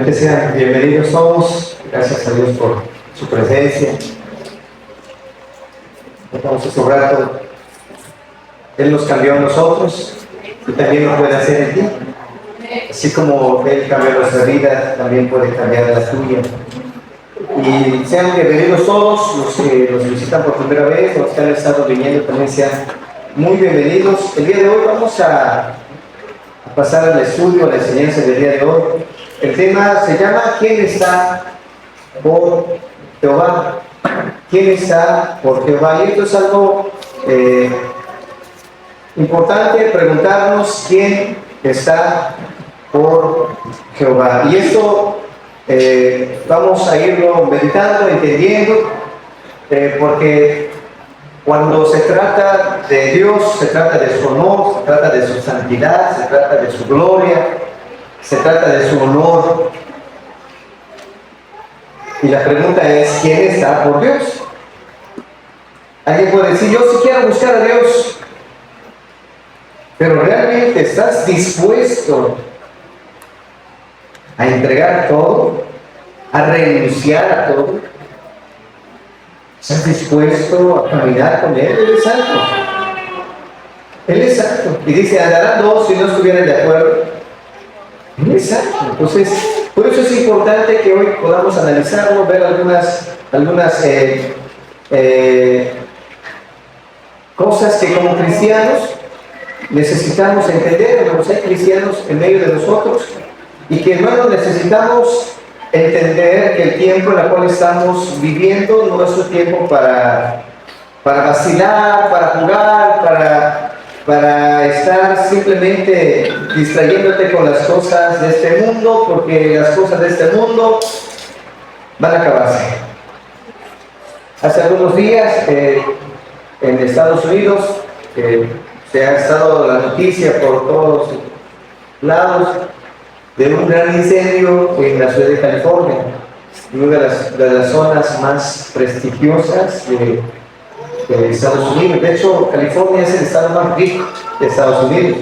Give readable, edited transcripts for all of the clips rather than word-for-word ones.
Realmente sean bienvenidos todos. Gracias a Dios por su presencia. Vamos a su rato. Él nos cambió a nosotros y también lo puede hacer en ti. Así como Él cambió nuestra vida, también puede cambiar la tuya. Y sean bienvenidos todos los que nos visitan por primera vez, los que han estado viniendo también sean muy bienvenidos. El día de hoy vamos a pasar al estudio, a la enseñanza del día de hoy. El tema se llama ¿Quién está por Jehová? ¿Quién está por Jehová? Y esto es algo importante, preguntarnos quién está por Jehová. Y esto vamos a irlo meditando, entendiendo, porque cuando se trata de Dios, se trata de su honor, se trata de su santidad, se trata de su gloria, se trata de su honor. Y la pregunta es, ¿quién está por Dios? Alguien puede decir, yo sí quiero buscar a Dios, pero ¿realmente estás dispuesto a entregar todo? ¿A renunciar a todo? ¿Estás dispuesto a caminar con Él? Él es santo. Él es santo. Y dice, andarán dos si no estuvieran de acuerdo. Él es santo. Entonces, por eso es importante que hoy podamos analizarlo, ver algunas cosas que como cristianos necesitamos entender. Hermanos, hay cristianos en medio de nosotros y que, hermanos, necesitamos entender que el tiempo en el cual estamos viviendo no es un tiempo para vacilar, para jugar, para estar simplemente distrayéndote con las cosas de este mundo, porque las cosas de este mundo van a acabarse. Hace algunos días en Estados Unidos se ha estado la noticia por todos lados de un gran incendio en la ciudad de California, una de las zonas más prestigiosas de Estados Unidos. De hecho, California es el estado más rico de Estados Unidos.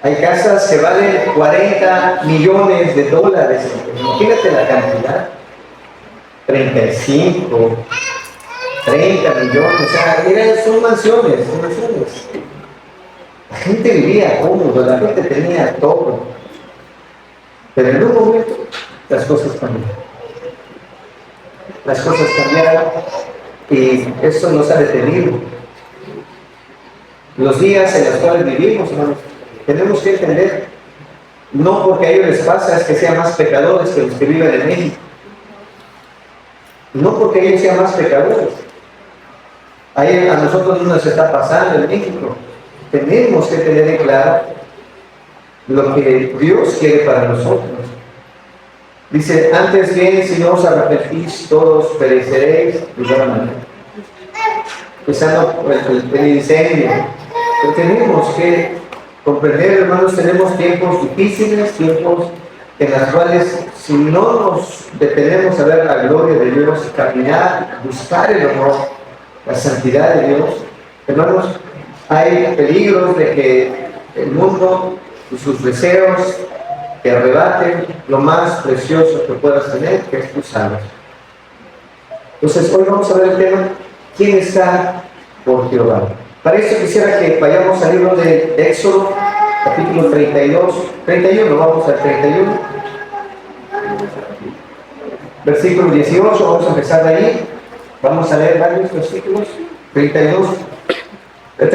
Hay casas que valen $40 millones. Imagínate la cantidad. 35, 30 millones. O sea, son mansiones. La gente vivía cómodo, la gente tenía todo. Pero en un momento las cosas cambiaron. Las cosas cambiaron y esto nos ha detenido. Los días en los cuales vivimos, hermanos, tenemos que entender, no porque a ellos les pasa es que sean más pecadores que los que viven en México. No porque ellos sean más pecadores. A nosotros no nos está pasando en México. Tenemos que tener en claro lo que Dios quiere para nosotros. Dice, antes bien, si no os arrepentís, todos pereceréis de igual manera. Empezando por el incendio. Pero tenemos que comprender, hermanos, tenemos tiempos difíciles, tiempos en los cuales si no nos detenemos a ver la gloria de Dios, caminar, buscar el honor, la santidad de Dios, hermanos, hay peligros de que el mundo y sus deseos te arrebaten lo más precioso que puedas tener, que es tus almas. Entonces, hoy vamos a ver el tema, ¿quién está por Jehová? Para eso quisiera que vayamos al libro de Éxodo, capítulo 31, vamos al 31, versículo 18, vamos a empezar de ahí, vamos a leer varios versículos, 31 al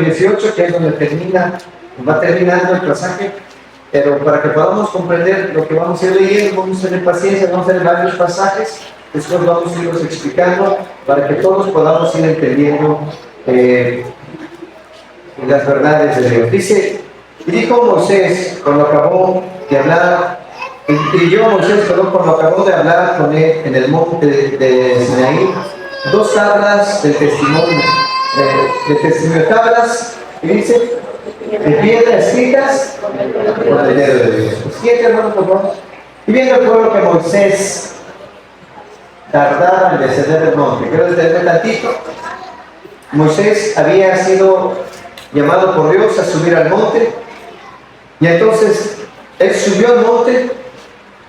18, que es donde va terminando el pasaje, pero para que podamos comprender lo que vamos a ir leyendo, vamos a tener paciencia, vamos a leer varios pasajes, después vamos a irlos explicando para que todos podamos ir entendiendo las verdades de Dios. Dice, y dijo Moisés cuando acabó de hablar, cuando acabó de hablar con él en el monte de Sinaí, 2 tablas del testimonio, tablas, y dice, de piedra escritas con el dedo de Dios. Siguiente, hermano, por favor. Y viendo el pueblo que Moisés tardaba en descender del monte, quiero detenerme tantito. Moisés había sido llamado por Dios a subir al monte Y entonces él subió al monte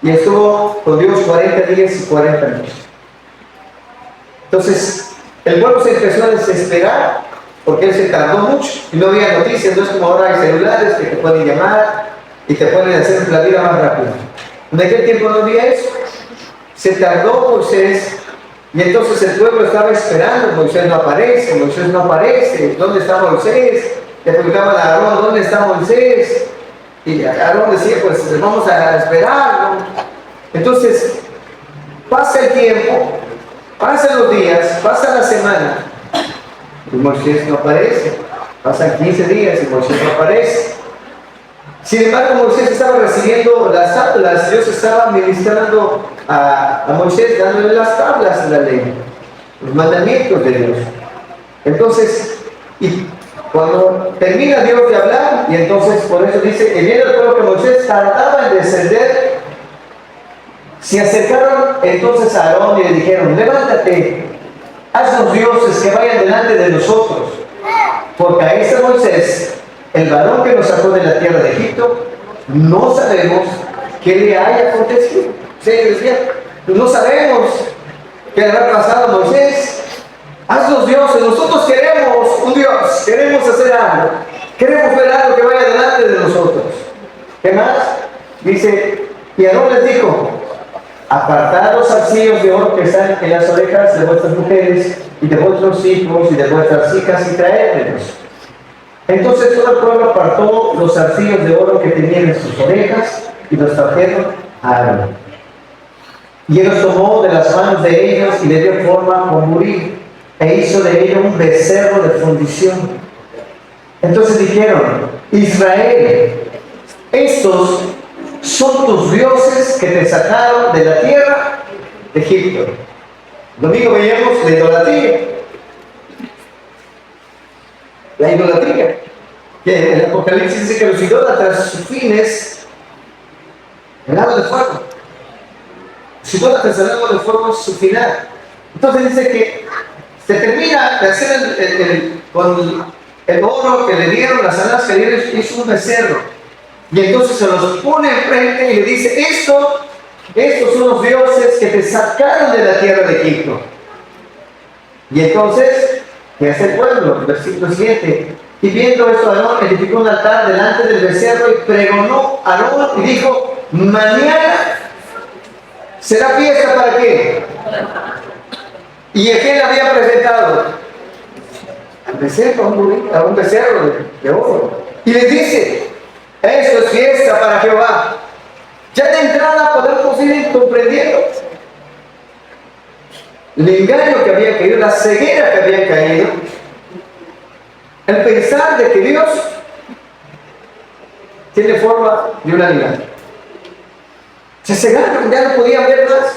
y estuvo con Dios 40 días y 40 noches. Entonces el pueblo se empezó a desesperar porque él se tardó mucho y no había noticias. No es como ahora hay celulares que te pueden llamar y te pueden hacer la vida más rápida. En aquel tiempo no había eso. Se tardó Moisés y entonces el pueblo estaba esperando. Moisés no aparece, Moisés no aparece. ¿Dónde está Moisés? Le preguntaban a Aarón, ¿dónde está Moisés? Y Aarón decía, pues vamos a esperarlo. Entonces pasa el tiempo, pasan los días, pasa la semana y Moisés no aparece. Pasan 15 días y Moisés no aparece. Sin embargo, Moisés estaba recibiendo las tablas. Dios estaba ministrando a Moisés, dándole las tablas de la ley, los mandamientos de Dios. Entonces, y cuando termina Dios de hablar, y entonces por eso dice, y viendo el pueblo que Moisés tardaba en descender, se acercaron entonces a Aarón y le dijeron, levántate, haznos dioses que vayan delante de nosotros, porque a este Moisés, el varón que nos sacó de la tierra de Egipto, no sabemos qué le haya acontecido. Sí, decía, no sabemos qué le habrá pasado a Moisés. Haznos dioses, nosotros queremos un Dios, queremos hacer algo, queremos ver algo que vaya delante de nosotros. ¿Qué más? Dice, y Aarón les dijo, apartad los zarcillos de oro que están en las orejas de vuestras mujeres y de vuestros hijos y de vuestras hijas y traédmelos. Entonces todo el pueblo apartó los zarcillos de oro que tenían en sus orejas y los trajeron a Aarón. Y él los tomó de las manos de ellos y le dio forma con Urim e hizo de ellos un becerro de fundición. Entonces dijeron, Israel, estos son tus dioses que te sacaron de la tierra de Egipto. Domingo veíamos la idolatría. La idolatría. Que el Apocalipsis dice que los idólatras, su fin es el lago de fuego. Los idólatras, el lago de fuego es su final. Entonces dice que se termina de hacer con el oro que le dieron, las alas que le dieron, hizo un becerro. Y entonces se los pone enfrente y le dice, estos son los dioses que te sacaron de la tierra de Egipto. Y entonces, ¿qué hace el pueblo? Versículo 7. Y viendo esto, Aarón edificó un altar delante del becerro y pregonó a Aarón y dijo, mañana será fiesta ¿para qué? ¿Y a quién le había presentado? Al becerro, a un becerro de oro. Y les dice, esto es fiesta para Jehová. Ya de entrada podemos ir comprendiendo el engaño que había caído, la ceguera que había caído, el pensar de que Dios tiene forma de un animal. Se cegaron, ya no podían ver más.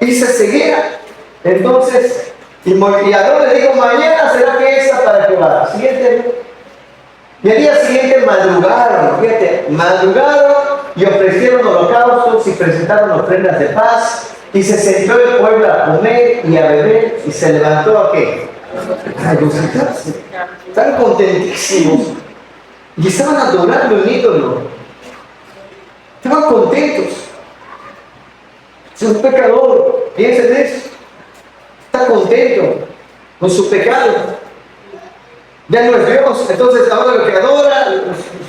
Y se ceguera. Entonces, y Aarón le dijo, mañana será fiesta para Jehová. Siguiente. Y al día siguiente madrugaron, fíjate, madrugaron y ofrecieron holocaustos y presentaron ofrendas de paz. Y se sentó el pueblo a comer y a beber y se levantó ¿a qué? A regocijarse. Estaban contentísimos y estaban adorando el ídolo. Estaban contentos. Es un pecador, piensen en eso. Está contento con su pecado. Ya no es Dios, entonces ahora lo que adora,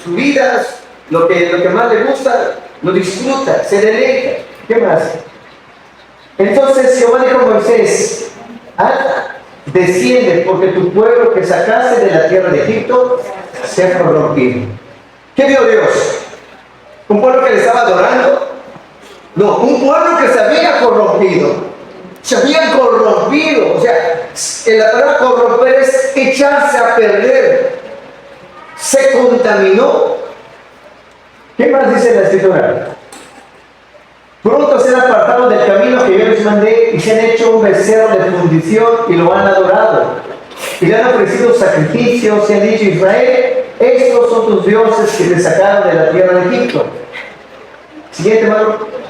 su vida, lo que más le gusta, lo disfruta, se deleita. ¿Qué más? Entonces Jehová dijo a Moisés, anda, desciende, porque tu pueblo que sacaste de la tierra de Egipto se ha corrompido. ¿Qué vio Dios? ¿Un pueblo que le estaba adorando? No, un pueblo que se había corrompido. Se habían corrompido. O sea, la palabra corromper es echarse a perder. Se contaminó. ¿Qué más dice la Escritura? Pronto se han apartado del camino que yo les mandé y se han hecho un becerro de fundición y lo han adorado. Y le han ofrecido sacrificios y han dicho, Israel, estos son tus dioses que te sacaron de la tierra de Egipto. Siguiente, hermano.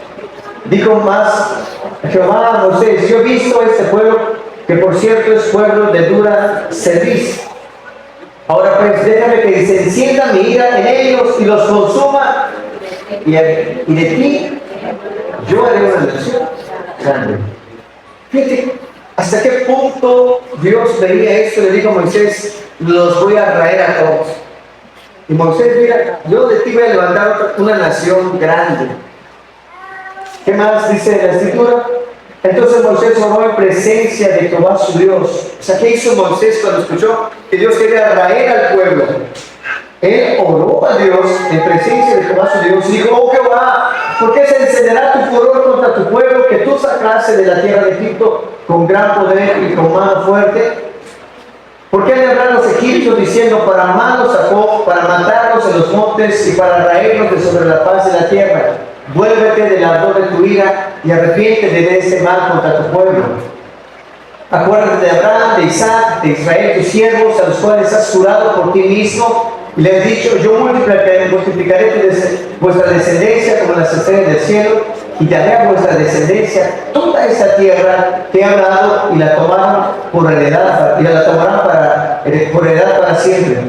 Dijo más Jehová a Moisés, yo he visto a este pueblo, que por cierto es pueblo de dura cerviz. Ahora pues déjame que encienda mi ira en ellos y los consuma, y de ti yo haré una nación grande. Fíjate, ¿hasta qué punto Dios veía esto? Le dijo a Moisés, los voy a traer a todos. Y Moisés, mira, yo de ti voy a levantar una nación grande. ¿Qué más dice la Escritura? Entonces Moisés oró en presencia de Jehová su Dios. O sea, ¿qué hizo Moisés cuando escuchó que Dios quería traer al pueblo? Él oró a Dios en presencia de Jehová su Dios y dijo, oh Jehová, ¿por qué se encenderá tu furor contra tu pueblo que tú sacaste de la tierra de Egipto con gran poder y con mano fuerte? ¿Por qué vendrán los egipcios diciendo, para manos sacó, para matarnos en los montes y para raernos de sobre la faz de la tierra? Vuélvete del ardor de tu ira y arrepiéntete de ese mal contra tu pueblo. Acuérdate de Abraham, de Isaac, de Israel, tus siervos, a los cuales has jurado por ti mismo, y les has dicho, yo multiplicaré vuestra descendencia como las estrellas del cielo, y daré a vuestra descendencia toda esa tierra que he hablado, y la tomaron por heredad, y la tomarán por heredad para siempre.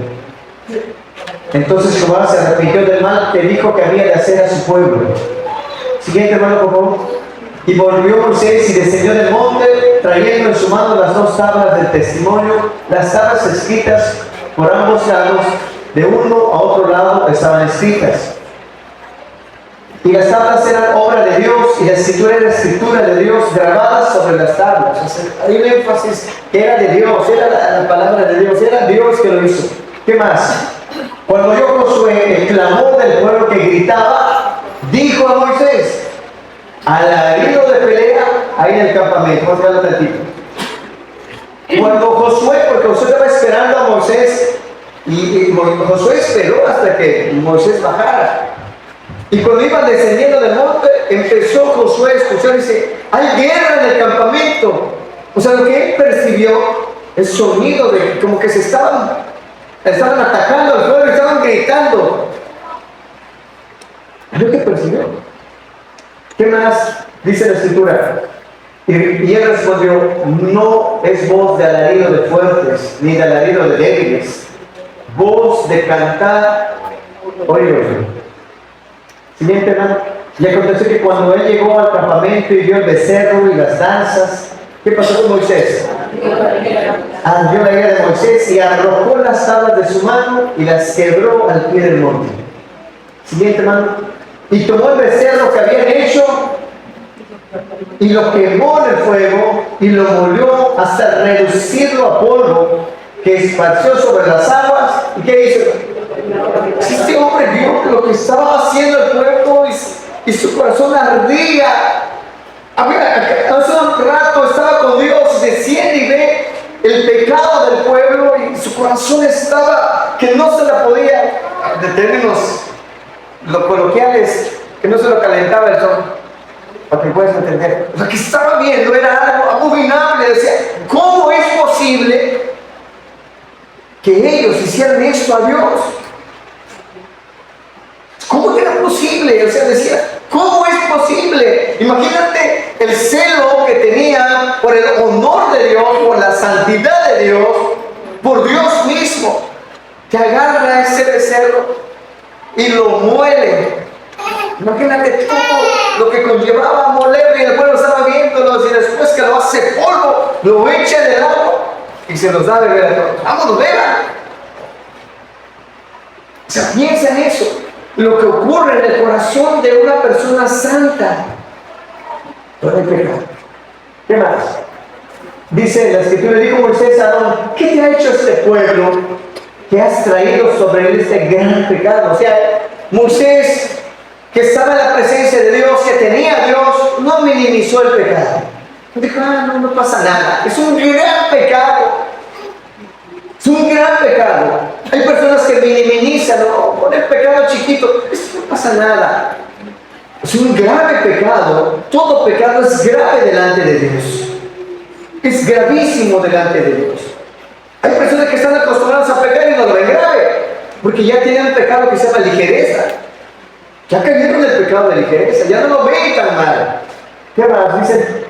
Entonces Jehová se arrepintió del mal que dijo que había de hacer a su pueblo. Siguiente, hermano, por favor. Y volvió Moisés y descendió del monte, trayendo en su mano las dos tablas del testimonio, las tablas escritas por ambos lados, de uno a otro lado estaban escritas. Y las tablas eran obra de Dios, y la escritura era escritura de Dios grabada sobre las tablas. O sea, hay un énfasis que era de Dios, era la palabra de Dios, era Dios que lo hizo. ¿Qué más? Cuando oyó Josué el clamor del pueblo que gritaba, dijo a Moisés, alarido de pelea, ahí en el campamento, vamos a verlo tantito. Cuando Josué, porque Josué estaba esperando a Moisés, y Josué esperó hasta que Moisés bajara. Y cuando iban descendiendo del monte, empezó Josué a escuchar y dice, hay guerra en el campamento. O sea, lo que él percibió, el sonido de como que se estaban atacando al pueblo, estaban gritando. Es lo que percibió. ¿Qué más dice la Escritura? Y él respondió, no es voz de alarido de fuertes, ni de alarido de débiles, voz de cantar, oye. Siguiente, hermano. Y aconteció que cuando él llegó al campamento y vio el becerro y las danzas, ¿qué pasó con Moisés? Ardió la ira de Moisés y arrojó las tablas de su mano y las quebró al pie del monte. Siguiente, hermano. Y tomó el becerro que habían hecho y lo quemó en el fuego y lo molió hasta reducirlo a polvo, que esparció sobre las aguas. ¿Y qué hizo? Este hombre vio lo que estaba haciendo el pueblo y su corazón ardía. Hace un rato estaba con Dios, desciende y ve el pecado del pueblo y su corazón estaba que no se la podía, de términos coloquiales, que no se lo calentaba el sol, para que puedas entender. Lo que estaba viendo era algo abominable. Decía, ¿cómo es posible que ellos hicieran esto a Dios? ¿Cómo era posible? O sea, decía, ¿cómo es posible? Imagínate el celo que tenía por el honor de Dios, por la santidad de Dios, por Dios mismo, que agarra a ese becerro y lo muele. Imagínate todo lo que conllevaba molerlo, y el pueblo estaba viéndolos, y después que lo hace polvo, lo echa en el agua y se los da de beber a todos. ¡Vámonos, beban! O sea, piensa en eso. Lo que ocurre en el corazón de una persona santa. No hay pecado. ¿Qué más? Dice la Escritura, dijo Moisés a Aarón, ¿qué te ha hecho este pueblo que has traído sobre él este gran pecado? O sea, Moisés, que estaba en la presencia de Dios, que tenía a Dios, no minimizó el pecado. Dijo, no pasa nada. Es un gran pecado. Es un gran pecado. Hay personas que minimizan, no, con el pecado chiquito, esto no pasa nada. Es un grave pecado. Todo pecado es grave delante de Dios. Es gravísimo delante de Dios. Hay personas que están acostumbradas a pecar y no lo ven grave, porque ya tienen un pecado que se llama ligereza. Ya cayeron en el pecado de ligereza, ya no lo ven tan mal. ¿Qué más? Dicen,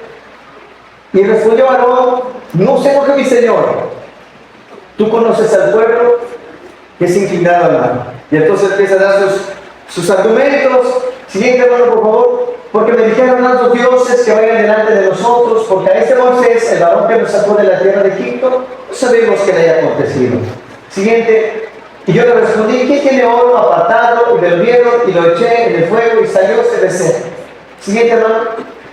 y respondió Aarón, no se enoje mi señor. Tú conoces al pueblo que es inclinado al mal. Y entonces empieza a dar sus argumentos. Siguiente, hermano, por favor. Porque me dijeron a los dioses que vayan delante de nosotros, porque a este Moisés, el varón que nos sacó de la tierra de Egipto, no sabemos qué le haya acontecido. Siguiente. Y yo le respondí, ¿quién tiene oro apartado? Y me lo dieron y lo eché en el fuego y salió ese deseo. Siguiente, hermano.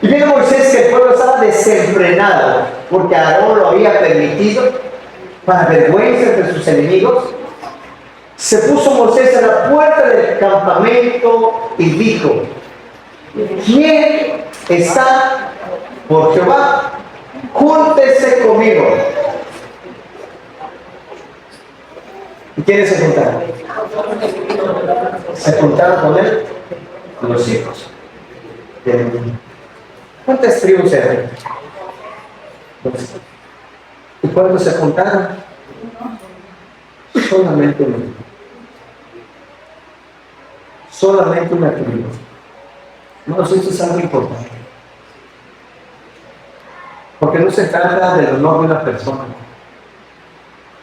Y viene Moisés que el pueblo estaba desenfrenado, porque Aarón lo había permitido, para vergüenza de sus enemigos. Se puso Moisés a la puerta del campamento y dijo, ¿quién está por Jehová? Júntese conmigo. ¿Y quiénes se juntaron? Se juntaron con él los hijos. ¿Cuántas tribus eran? ¿Y cuándo se juntaron? Solamente una. Solamente una tribu. No, esto es algo importante. Porque no se trata del honor de una persona.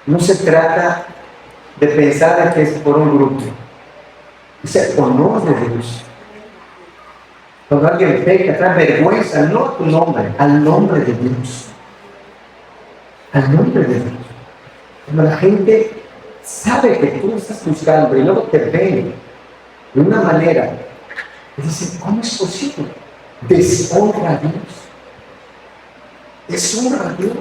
No se trata de pensar que es por un grupo. Es el honor de Dios. Cuando alguien peca, trae vergüenza, no a tu nombre, al nombre de Dios. Al nombre de Dios. Cuando la gente sabe que tú estás buscando y luego te ven de una manera, y dicen, ¿cómo es posible? Deshonra a Dios. Deshonra a Dios.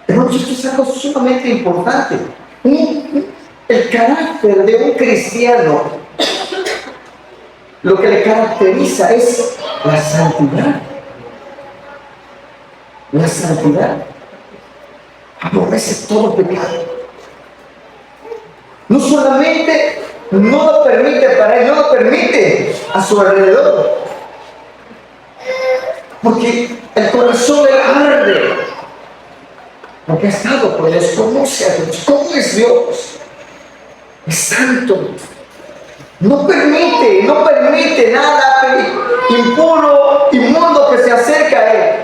Hermanos, esto es algo sumamente importante. El carácter de un cristiano, lo que le caracteriza es la santidad. La santidad. Aborrece todo pecado. No solamente no lo permite para él, no lo permite a su alrededor. Porque el corazón le arde. Porque ha estado con Dios, conoce a Dios, ¿cómo es Dios? Es santo. No permite nada impuro, inmundo que se acerque a él.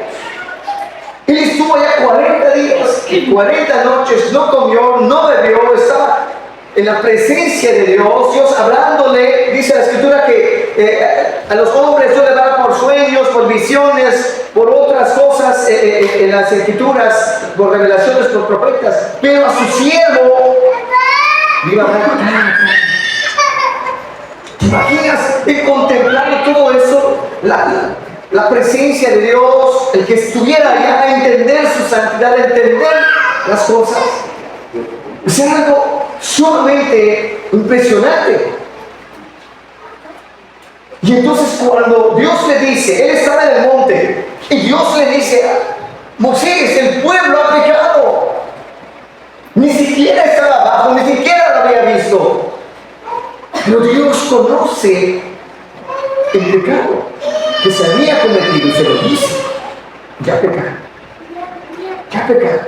Él estuvo ya 40 días y 40 noches, no comió, no bebió, estaba en la presencia de Dios, Dios hablándole. Dice la Escritura que a los hombres Dios le da por sueños, por visiones, por otras cosas en las Escrituras, por revelaciones, por profetas, pero a su siervo viva a. ¿Te imaginas el contemplar todo eso? La presencia de Dios, el que estuviera allá a entender su santidad, a entender las cosas. Es algo sumamente impresionante. Y entonces cuando Dios le dice, él estaba en el monte, y Dios le dice, Moisés, el pueblo ha pecado. Ni siquiera estaba abajo, ni siquiera lo había visto. Pero Dios conoce el pecado que se había cometido y se lo dice. Ya pecaron. Ya pecaron.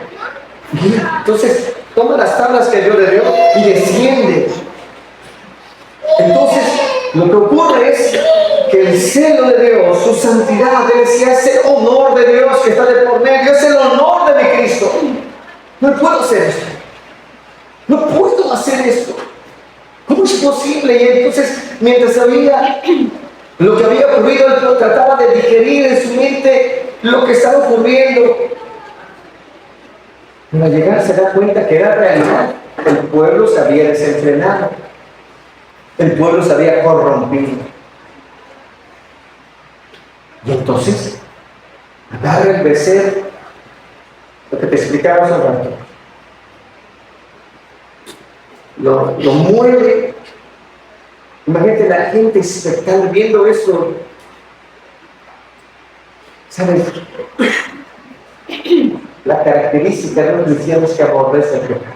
Entonces toma las tablas que Dios le dio y desciende. Entonces lo que ocurre es que el celo de Dios, su santidad, Él decía, es el honor de Dios que está de por medio, es el honor de mi Cristo. No puedo hacer esto. No puedo hacer esto. ¿Cómo es posible? Y entonces, mientras había lo que había ocurrido, él trataba de digerir en su mente lo que estaba ocurriendo. Pero al llegar se da cuenta que era realidad. El pueblo se había desenfrenado. El pueblo se había corrompido. Y entonces, agarra el becerro, lo que te explicaba hace rato. Lo mueve. Imagínate la gente expectante viendo eso. ¿Sabes? La característica de los cristianos que aborrecen el pecado.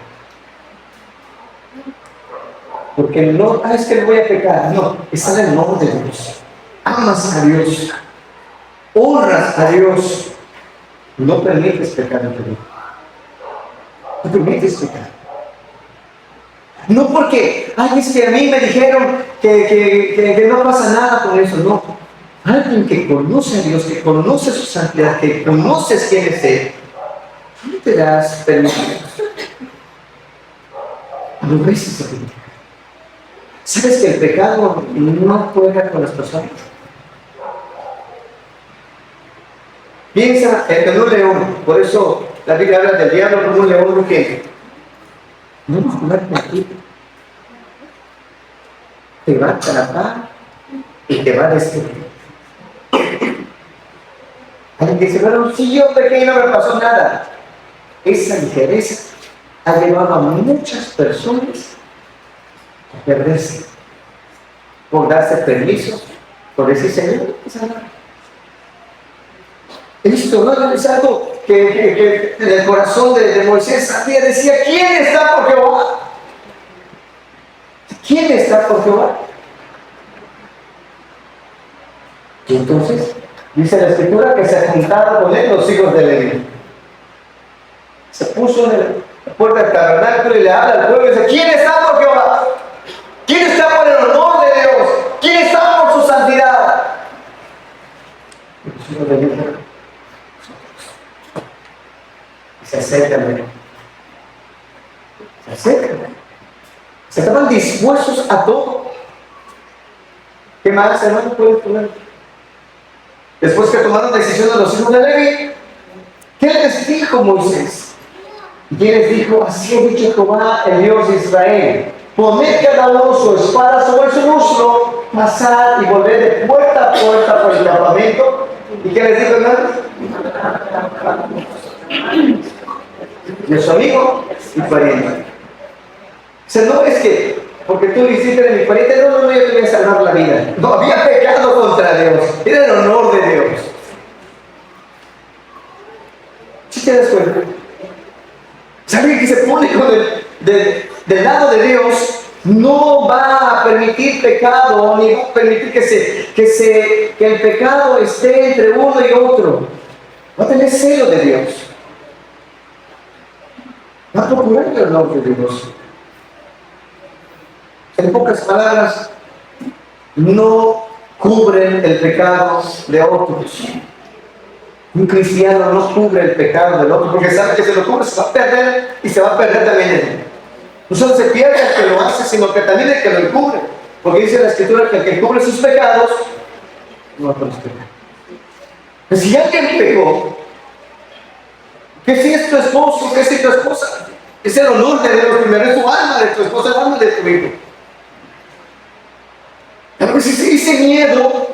Porque no, es que no voy a pecar. No, está en el nombre de Dios. Amas a Dios. Honras a Dios. No permites pecar en tu vida. No permites pecar. No porque, es que a mí me dijeron que no pasa nada con eso, no. Alguien que conoce a Dios, que conoce su santidad, que conoces quién es Él, no te das permiso. lo ves esa vida. ¿Sabes que el pecado no juega con las personas? Piensa en un león. Por eso la Biblia habla del diablo como un león rugiente. No va a jugar contigo. Te va a atrapar y te va a destruir. Alguien dice, bueno, si yo pequé y no me pasó nada. Esa ligereza ha llevado a muchas personas a perderse por darse permiso, por decir, Señor, no pasa nada. Esto no es algo que en el corazón de Moisés sabía, decía, ¿quién está por Jehová? ¿Quién está por Jehová? Y entonces, dice la Escritura que se juntaron con él los hijos de Leví. Se puso en la puerta del tabernáculo y le habla al pueblo y dice, ¿quién está por Jehová? ¿Quién está por el honor de Dios? ¿Quién está por su santidad? Y los hijos de Leví se acercan. Se acercan. Se estaban dispuestos a todo. ¿Qué más, hermano, puedes poner? Después que tomaron decisión de los hijos de Leví, ¿qué les dijo Moisés? ¿Y qué les dijo? Así ha dicho Jehová, el Dios de Israel: poned cada uno su espada sobre su muslo, pasad y volved de puerta a puerta por el campamento. ¿Y qué les dijo, hermanos? De su amigo y pariente. O sea, no es que porque tú lo hiciste de mi pariente, no, yo te voy a salvar la vida. No, había pecado contra Dios. Era el honor de Dios. ¿Sí te das cuenta? ¿Sabes que se pone del lado de Dios? No va a permitir pecado, ni va a permitir que el pecado esté entre uno y otro. Va a tener celo de Dios. Va a procurar el honor de Dios. En pocas palabras, no cubren el pecado de otros. Un cristiano no cubre el pecado del otro, porque sabe que si lo cubre se va a perder y se va a perder también él. No solo se pierde el que lo hace, sino que también el que lo encubre. Porque dice la Escritura que el que cubre sus pecados no va a prosperar. Pero si alguien pecó, que si es tu esposo, que si tu esposa, es el honor de Dios, primero es tu alma de tu esposa, el alma de tu hijo. Pero si se dice miedo,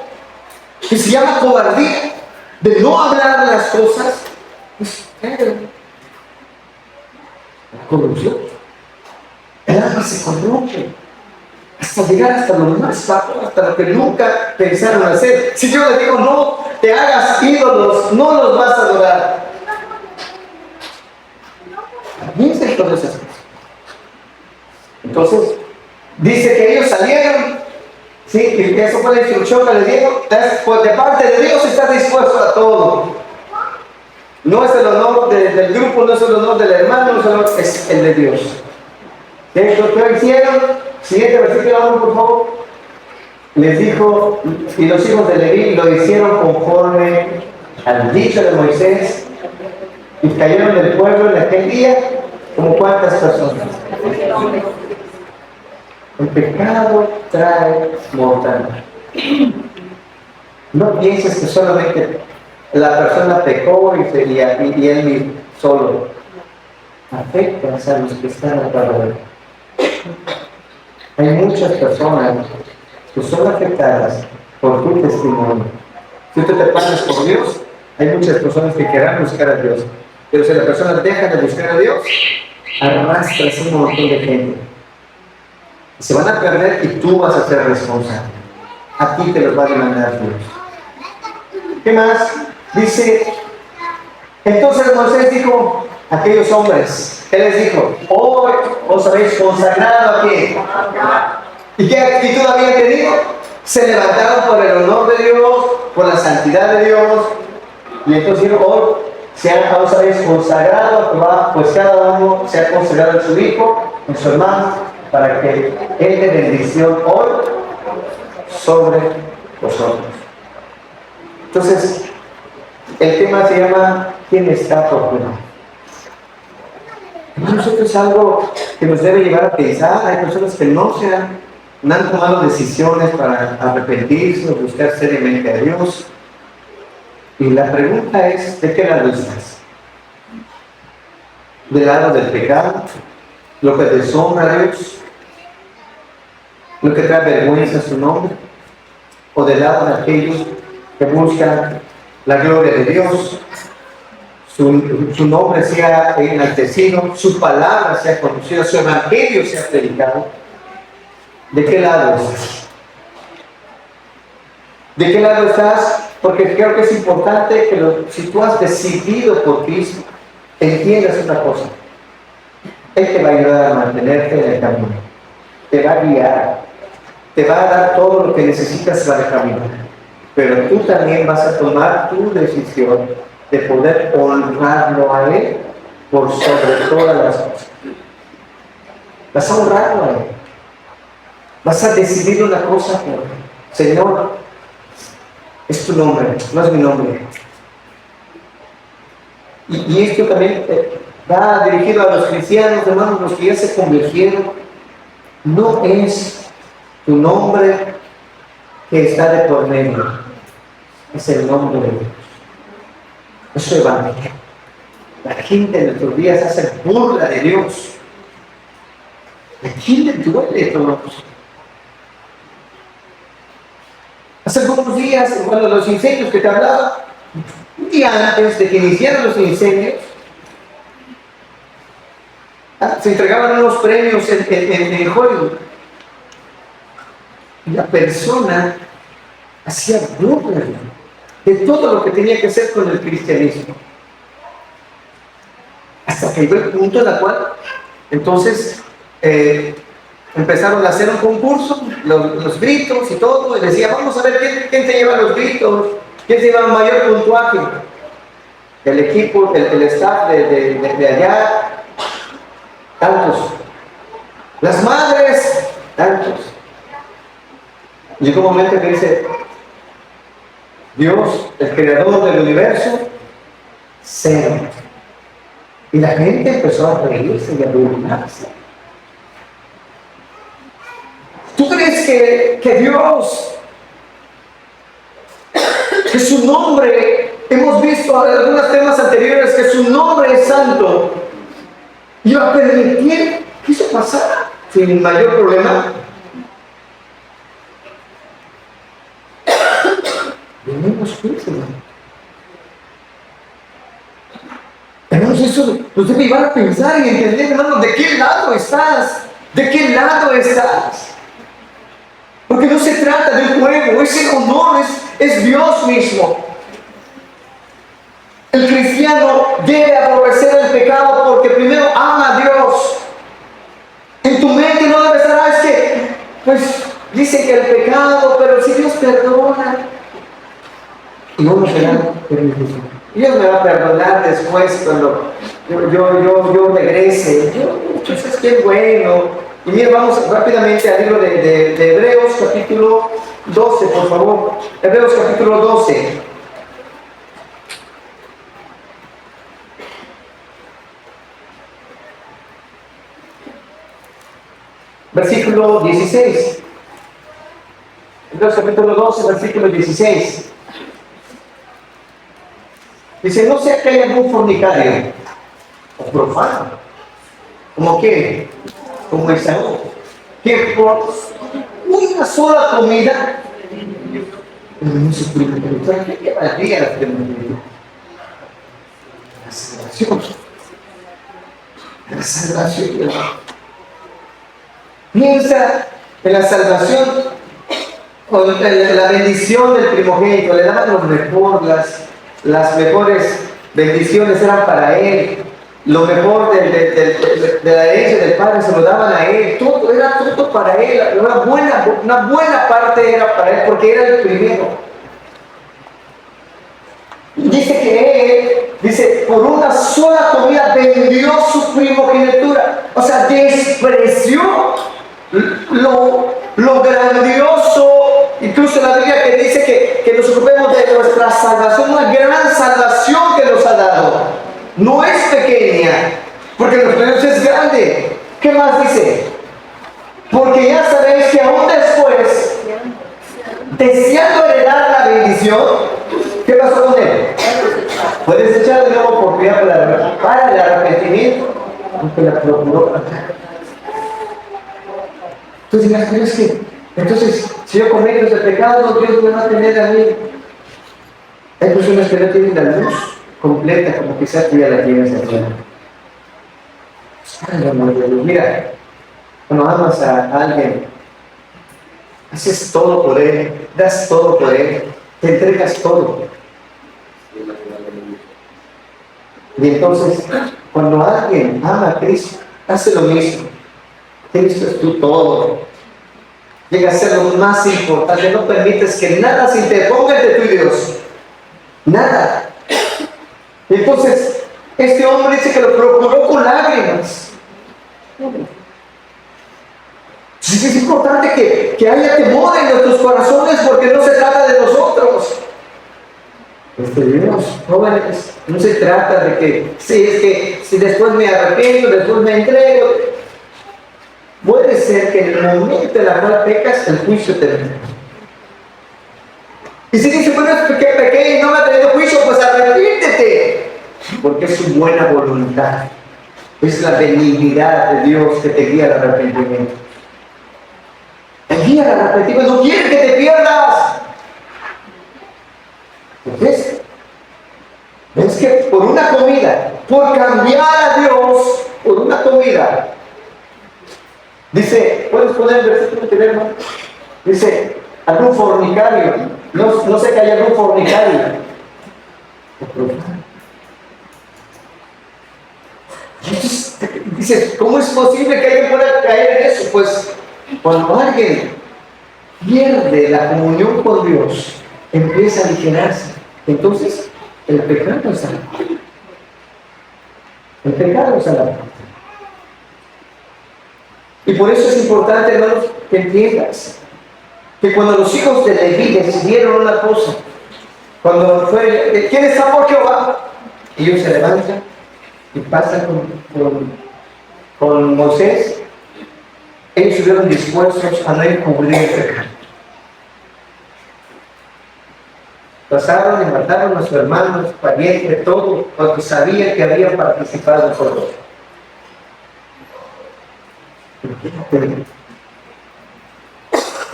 que se llama cobardía, de no hablar las cosas, pues la corrupción. El alma se corrompe hasta llegar hasta lo más bajo, hasta lo que nunca pensaron hacer. Si yo les digo, no te hagas ídolos, no los vas a adorar. Piensen todas esas cosas. Entonces, dice que ellos salieron. Sí, y eso fue la instrucción que les dieron. Pues de parte de Dios está dispuesto a todo. No es el honor del grupo, no es el honor del hermano, es el de Dios. ¿Qué hicieron? Siguiente versículo, por favor. Les dijo, y los hijos de Leví lo hicieron conforme al dicho de Moisés, y cayeron del pueblo en aquel día, como cuántas personas. El pecado trae mortalidad. No pienses que solamente la persona pecó y él mismo solo. Afectas a los que están alrededor. Hay muchas personas que son afectadas por tu testimonio. Si tú te pasas por Dios, hay muchas personas que querrán buscar a Dios. Pero si la persona deja de buscar a Dios, arrastras un montón de gente. Se van a perder y tú vas a ser responsable. A ti te los va a demandar Dios. ¿Qué más? Dice, entonces Moisés dijo a aquellos hombres, ¿qué les dijo? Hoy os habéis consagrado aquí. ¿Y qué actitud habían tenido? Se levantaron por el honor de Dios, por la santidad de Dios. Y entonces dijo, hoy os habéis consagrado a Jehová, pues cada uno se ha consagrado en su hijo, en su hermano, para que Él dé bendición hoy sobre vosotros. Entonces, el tema se llama ¿quién está por Jehová? Nosotros es algo que nos debe llevar a pensar. Hay personas que no han tomado decisiones para arrepentirse o buscar seriamente a Dios. Y la pregunta es, ¿de qué lado estás? ¿Del lado del pecado? ¿Lo que deshonra a Dios? ¿Lo que trae vergüenza a su nombre? ¿O del lado de aquellos que buscan la gloria de Dios? Su nombre sea enaltecido, su palabra sea conocida, su evangelio sea predicado. ¿De qué lado estás? ¿De qué lado estás? Porque creo que es importante que si tú has decidido por Cristo, entiendas una cosa. Él te va a ayudar a mantenerte en el camino. Te va a guiar. Te va a dar todo lo que necesitas para caminar. Pero tú también vas a tomar tu decisión de poder honrarlo a Él por sobre todas las cosas. Vas a honrarlo a Él. Vas a decidir una cosa por Él. Señor, es tu nombre, no es mi nombre. Y esto también va dirigido a los cristianos, hermanos, los que ya se convirtieron. No es tu nombre que está de por medio, es el nombre de Dios. Es su evangelio. La gente en nuestros días hace burla de Dios. ¿A quién le duele todo eso? Hace algunos días, cuando los incendios que te hablaba, un día antes de que iniciaran los incendios, se entregaban unos premios en Hollywood. Y la persona hacía burla de todo lo que tenía que hacer con el cristianismo. Hasta que llegó el punto en el cual, entonces, empezaron a hacer un concurso, los gritos y todo, y decía, vamos a ver quién se lleva los gritos, quién se lleva el mayor puntuaje. El equipo, el staff de allá, tantos. Las madres, tantos. Llegó un momento que dice, Dios, el creador del universo, 0. Y la gente empezó a reírse y a burlarse. ¿Tú crees que Dios, que su nombre, hemos visto en algunos temas anteriores, que su nombre es santo, iba a permitir que eso pasara sin mayor problema? Venimos juntos, hermanos, eso nos debe llevar a pensar y entender, hermanos, de qué lado estás, de qué lado estás. Porque no se trata de un juego, ese honor es Dios mismo. El cristiano debe aborrecer el pecado porque primero ama a Dios. En tu mente no debe estar, es que, pues, dicen que el pecado, pero si Dios perdona, y uno será permitido. Dios me va a perdonar después cuando yo regrese. Pues es que bueno. Y mira, vamos rápidamente al libro de Hebreos capítulo 12, por favor. Hebreos capítulo 12. Versículo 16. Hebreos capítulo 12, versículo 16. Dice, no sea que haya algún fornicario o profano, como que, como Esaú, que por una sola comida, ¿qué valdría la salvación? La salvación. Piensa en la salvación, con la bendición del primogénito, le daban lo mejor, las mejores bendiciones eran para él, lo mejor de la herencia del padre se lo daban a él, todo era todo para él, una buena parte era para él porque era el primero. Dice que él, por una sola comida vendió su primogenitura, o sea, despreció lo grandioso. Incluso la Biblia que dice que nos ocupemos de nuestra salvación, una gran salvación que nos ha dado. No es pequeña, porque nuestro Dios es grande. ¿Qué más dice? Porque ya sabéis que aún después, deseando heredar la bendición, ¿qué pasó con él? Puedes echar de nuevo oportunidad para el arrepentimiento, aunque la procuró. Entonces digas, pero es que, entonces, si yo cometo ese pecado, Dios me va a tener a mí. Hay personas que no tienen la luz completa, como quizás tú ya la tienes aquí. Mira, cuando amas a alguien, haces todo por él, das todo por él, te entregas todo. Y entonces, cuando alguien ama a Cristo, hace lo mismo. Cristo es tu todo. Llega a ser lo más importante. No permites que nada se interponga entre tú y Dios. Nada. Entonces, este hombre dice que lo procuró con lágrimas. Es importante que haya temor en nuestros corazones, porque no se trata de nosotros. Dios, jóvenes, no se trata de que si después me arrepiento, después me entrego. Puede ser que en el momento en el cual pecas, el juicio te venga. Y si dice, bueno, es que pequé y no me ha traído juicio, pues arrepiéntete. Porque es su buena voluntad. Es la benignidad de Dios que te guía al arrepentimiento. Te guía al arrepentimiento, no quiere que te pierdas. ¿Ves? ¿Ves que por una comida, por cambiar a Dios, por una comida, dice, ¿puedes poner el versículo que hermano? Dice, algún fornicario, no sé que haya algún fornicario. Entonces, dice, ¿cómo es posible que alguien pueda caer en eso? Pues cuando alguien pierde la comunión con Dios, empieza a aligerarse. Entonces, el pecado es algo. El pecado es algo. Y por eso es importante, hermanos, que entiendas que cuando los hijos de Leví decidieron una cosa, cuando fue, ¿quién está por Jehová? Ellos se levantan y pasan con Moisés. Ellos estuvieron dispuestos a no encubrir el pecado. Pasaron y mataron a su hermano, a su pariente, todo, porque sabían que habían participado por Dios.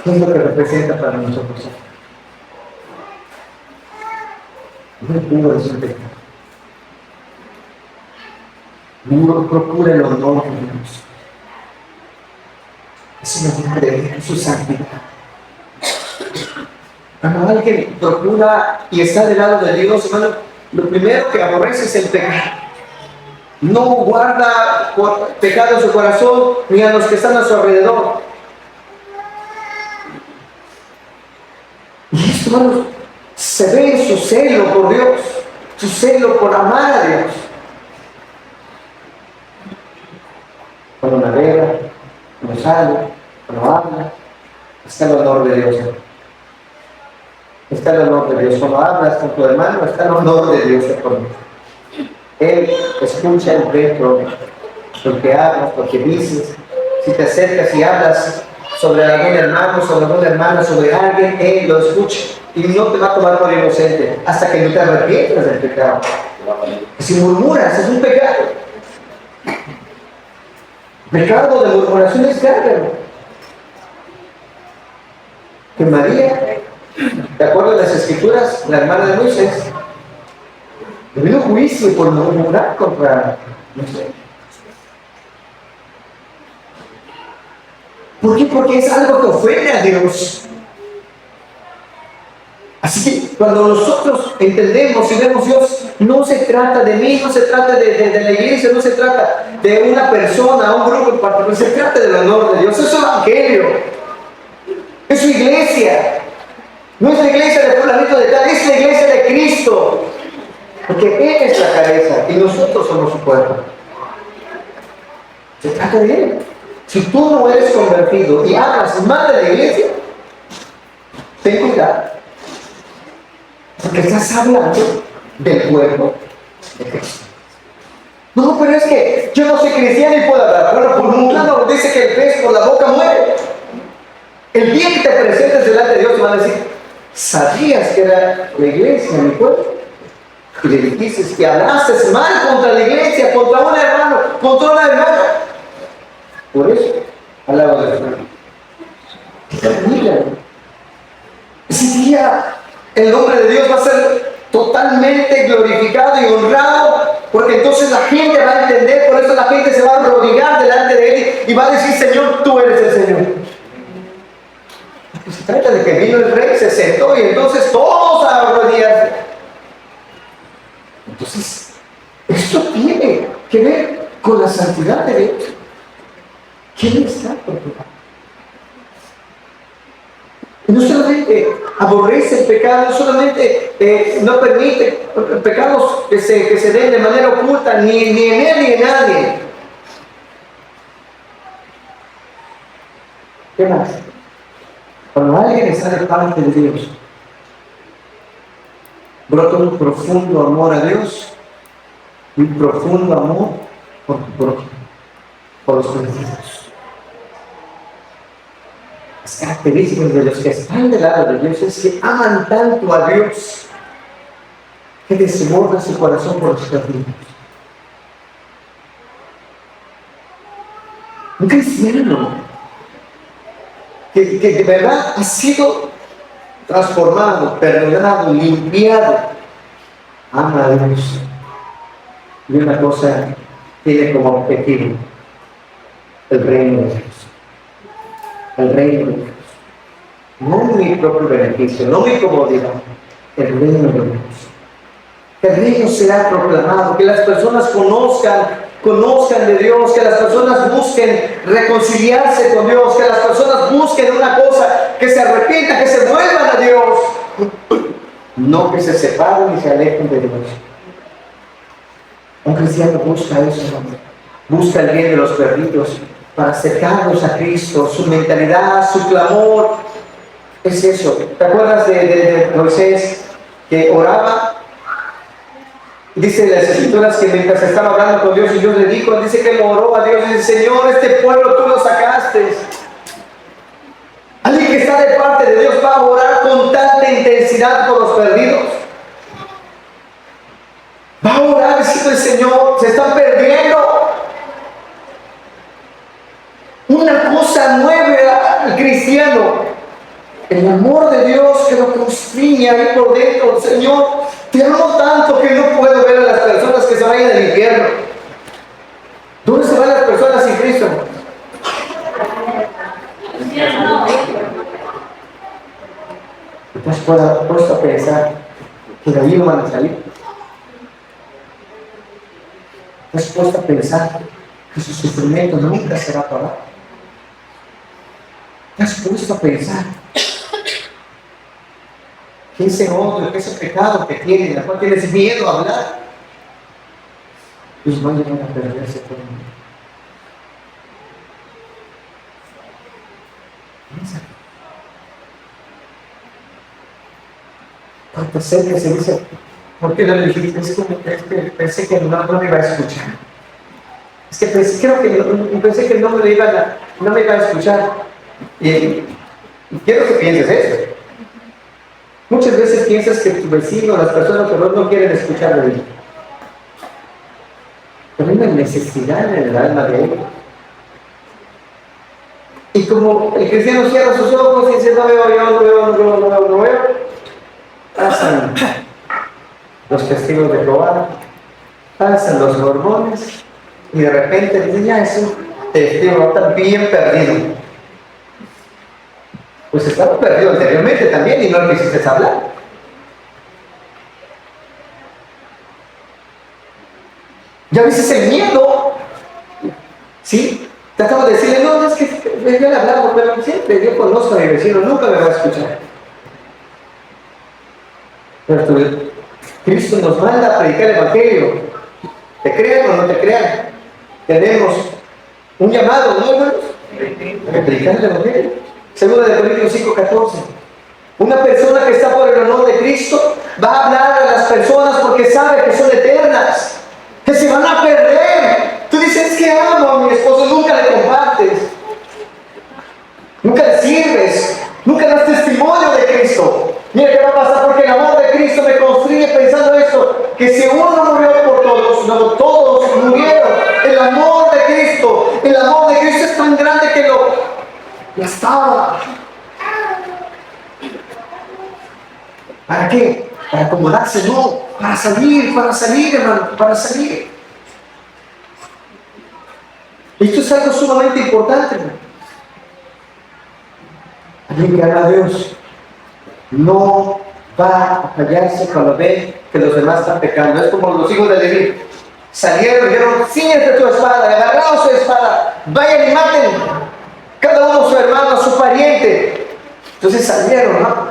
¿Qué es lo que representa para nosotros? No puro de su pecado. No procura el honor de Dios. Es una mujer de su santidad. Cuando alguien procura y está del lado de Dios, hermano, lo primero que aborrece es el pecado. No guarda pecado en su corazón ni a los que están a su alrededor. Y esto, hermanos, se ve en su celo por Dios, su celo por amar a Dios. Cuando navega, cuando sale, cuando habla, está el honor de Dios. Está el honor de Dios. Cuando hablas con tu hermano, está el honor de Dios. Él escucha el dentro, lo que hablas, lo que dices. Si te acercas y hablas sobre algún hermano, sobre alguna hermana, sobre alguien, Él lo escucha y no te va a tomar por inocente hasta que no te arrepientas del pecado. Si murmuras, es un pecado. Pecado de murmuración es grave. Que María, de acuerdo a las escrituras, la hermana de Moisés, debido a juicio por murmurar contra Moisés. ¿Por qué? Porque es algo que ofende a Dios. Así que cuando nosotros entendemos y vemos Dios, no se trata de mí, no se trata de la iglesia, no se trata de una persona, un grupo en particular, se trata del honor de Dios. Es su evangelio, es su iglesia. No es la iglesia de fulanito de tal, es la iglesia de Cristo. Porque Él es la cabeza y nosotros somos su cuerpo. Se trata de Él. Si tú no eres convertido y hablas mal de la iglesia, ten cuidado. Porque estás hablando del cuerpo de Cristo. No, pero es que yo no soy cristiano y puedo hablar. Bueno, por una boca muere. El día que te presentes delante de Dios te van a decir, ¿sabías que era la iglesia mi pueblo? Y le dijiste que hablaste mal contra la iglesia, contra un hermano, contra una hermana. Por eso, alaba de hermano. Mira, ese día el nombre de Dios va a ser totalmente glorificado y honrado, porque entonces la gente va a entender, por eso la gente se va a arrodillar delante de Él y va a decir, Señor, tú eres el Señor. Porque se trata de que vino el rey, se sentó y entonces todos a arrodillarse. Entonces, esto tiene que ver con la santidad de Dios. ¿Quién está preocupado? No solamente aborrece el pecado, no solamente no permite pecados que se den de manera oculta, ni en él ni en nadie. ¿Qué más? Cuando alguien está de parte de Dios, brota un profundo amor a Dios y un profundo amor por los perdidos. Las características de los que están del lado de Dios es que aman tanto a Dios que desborda su corazón por los perdidos. Un cristiano que de verdad ha sido transformado, perdonado, limpiado, ama a Dios. Y una cosa tiene como objetivo el reino de Dios. El reino de Dios. No mi propio beneficio, no mi comodidad, el reino de Dios. Que el reino será proclamado, que las personas conozcan de Dios, que las personas busquen reconciliarse con Dios, que las personas busquen una cosa, que se arrepientan, que se vuelvan a Dios, no que se separen y se alejen de Dios. Un cristiano busca eso, busca el bien de los perdidos para acercarlos a Cristo. Su mentalidad, su clamor es eso. ¿Te acuerdas de Moisés que oraba? Dice las escrituras que mientras estaba hablando con Dios y Dios le dijo, dice que lo oró a Dios y dice, Señor, este pueblo tú lo sacaste. Alguien que está de parte de Dios va a orar con tanta intensidad por los perdidos. Va a orar diciendo, el Señor, se están perdiendo. Una cosa mueve al cristiano, el amor de Dios que lo constriñe ahí por dentro. Señor, te amo tanto que no puedo ver a las personas que se vayan al infierno. ¿Dónde se van las personas sin Cristo? ¿Te has puesto a pensar que de ahí no van a salir? ¿Te has puesto a pensar que su sufrimiento nunca será parado? ¿Te has puesto a pensar que ese odio, que ese pecado que tienen, al cual tienes miedo a hablar, pues van a llegar a perderse por el mundo? Piensa. Cuando se dice, ¿por qué no le dijiste? Es que pensé que no me iba a escuchar. Es que pensé que no me iba a escuchar. Y quiero que pienses eso. Muchas veces piensas que tu vecino, las personas alrededor no quieren escuchar de ti. Pero hay una necesidad en el alma de ellos. Y como el cristiano cierra sus ojos y dice, no veo, pasan los testigos de Jehová, pasan los mormones, y de repente dicen, ya es un testigo, está bien perdido. Pues estaba perdido anteriormente también y no le quisiste hablar. Ya veces el miedo, ¿sí? Tratamos de decirle, no, es que yo le hablaba, pero siempre yo conozco a mi vecino, nunca me va a escuchar. Pero Cristo nos manda a predicar el Evangelio. ¿Te crean o no te crean? Tenemos un llamado, ¿no, hermanos? A predicar el Evangelio. Segunda de Corintios 5:14. Una persona que está por el honor de Cristo va a hablar a las personas porque sabe que son eternas, que se van a perder. Tú dices, que amo a mi esposo, nunca le compartes. Ya estaba. ¿Para qué? Para acomodarse, no. Para salir, hermano, para salir. Esto es algo sumamente importante, hermano. Alguien que ama a Dios no va a callarse cuando ve que los demás están pecando. Es como los hijos de Leví. Salieron y dijeron, ciñete tu espada, agarraron su espada, vayan y maten cada uno a su hermano, a su pariente. Entonces salieron, ¿no?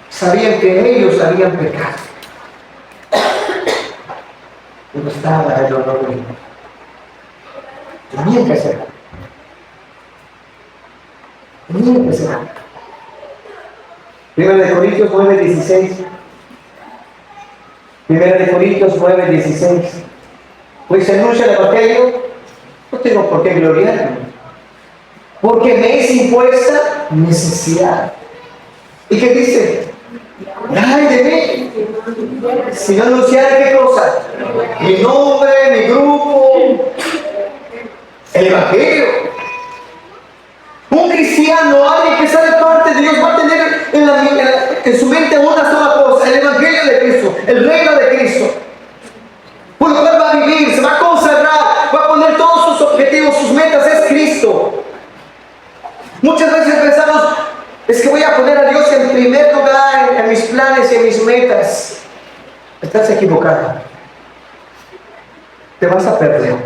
Sabían que ellos habían pecado. No estaba el honor de Dios. Tenían que hacerlo. Tenían que hacerlo. 1 Corintios 9:16. 1 Corintios 9:16. Pues se anuncia el Evangelio, no tengo por qué gloriarme, porque me es impuesta necesidad. ¿Y qué dice? ¡Ay de mí! Si no anunciara qué cosa, mi nombre, mi grupo, el Evangelio. Un cristiano, alguien que sabe parte de Dios, va a tener en su mente una sola cosa: el Evangelio de Cristo, el reino de Cristo. Por lo cual va a vivir, se va a consagrar, va a poner todos sus objetivos, sus metas, es Cristo. Muchas veces pensamos, es que voy a poner a Dios en primer lugar en mis planes y en mis metas. Estás equivocado. Te vas a perder.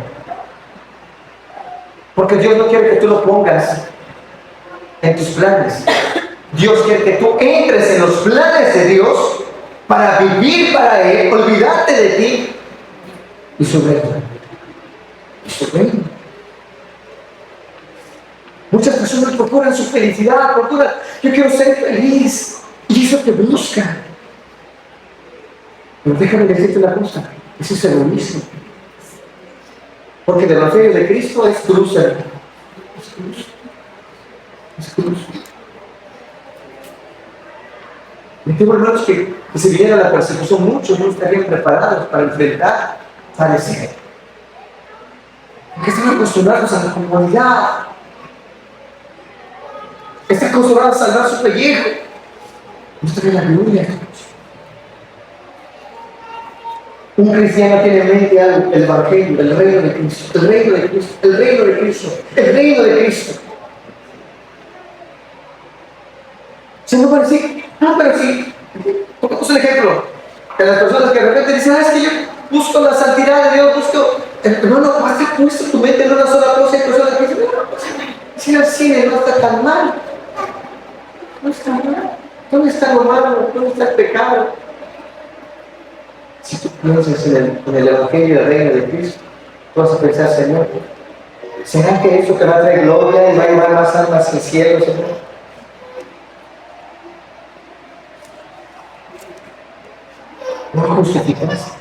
Porque Dios no quiere que tú lo pongas en tus planes. Dios quiere que tú entres en los planes de Dios para vivir para Él, olvidarte de ti y su reino. Y su reino. Muchas personas procuran su felicidad, yo quiero ser feliz, y eso te busca. Pero déjame decirte una cosa, eso es egoísmo. Porque el Evangelio de Cristo es cruz, hermano. Es cruz. Es cruz. Me temo, hermanos, que si viniera la persecución, muchos no estarían preparados para enfrentar, padecer. Porque están acostumbrados a la comodidad. Están acostumbrados a salvar su pellejo. No está en la gloria de Dios. Un cristiano tiene en mente algo: el Evangelio, el reino de Cristo, el reino de Cristo, el reino de Cristo, el reino de Cristo. Si no puede decir, no, pero sí. Pongamos un ejemplo de las personas que de repente dicen, es que yo busco la santidad de Dios, busco. Hermano, ¿has puesto tu mente en una sola cosa? Y personas que dicen, no, pues, si el cine no está tan mal. No está mal. ¿Dónde está lo malo? ¿Dónde está el pecado? Si tú piensas en el Evangelio del reino de Cristo, tú vas a pensar, Señor, ¿será que eso te va a traer gloria y va a llevar más almas al cielo, Señor? No justificas.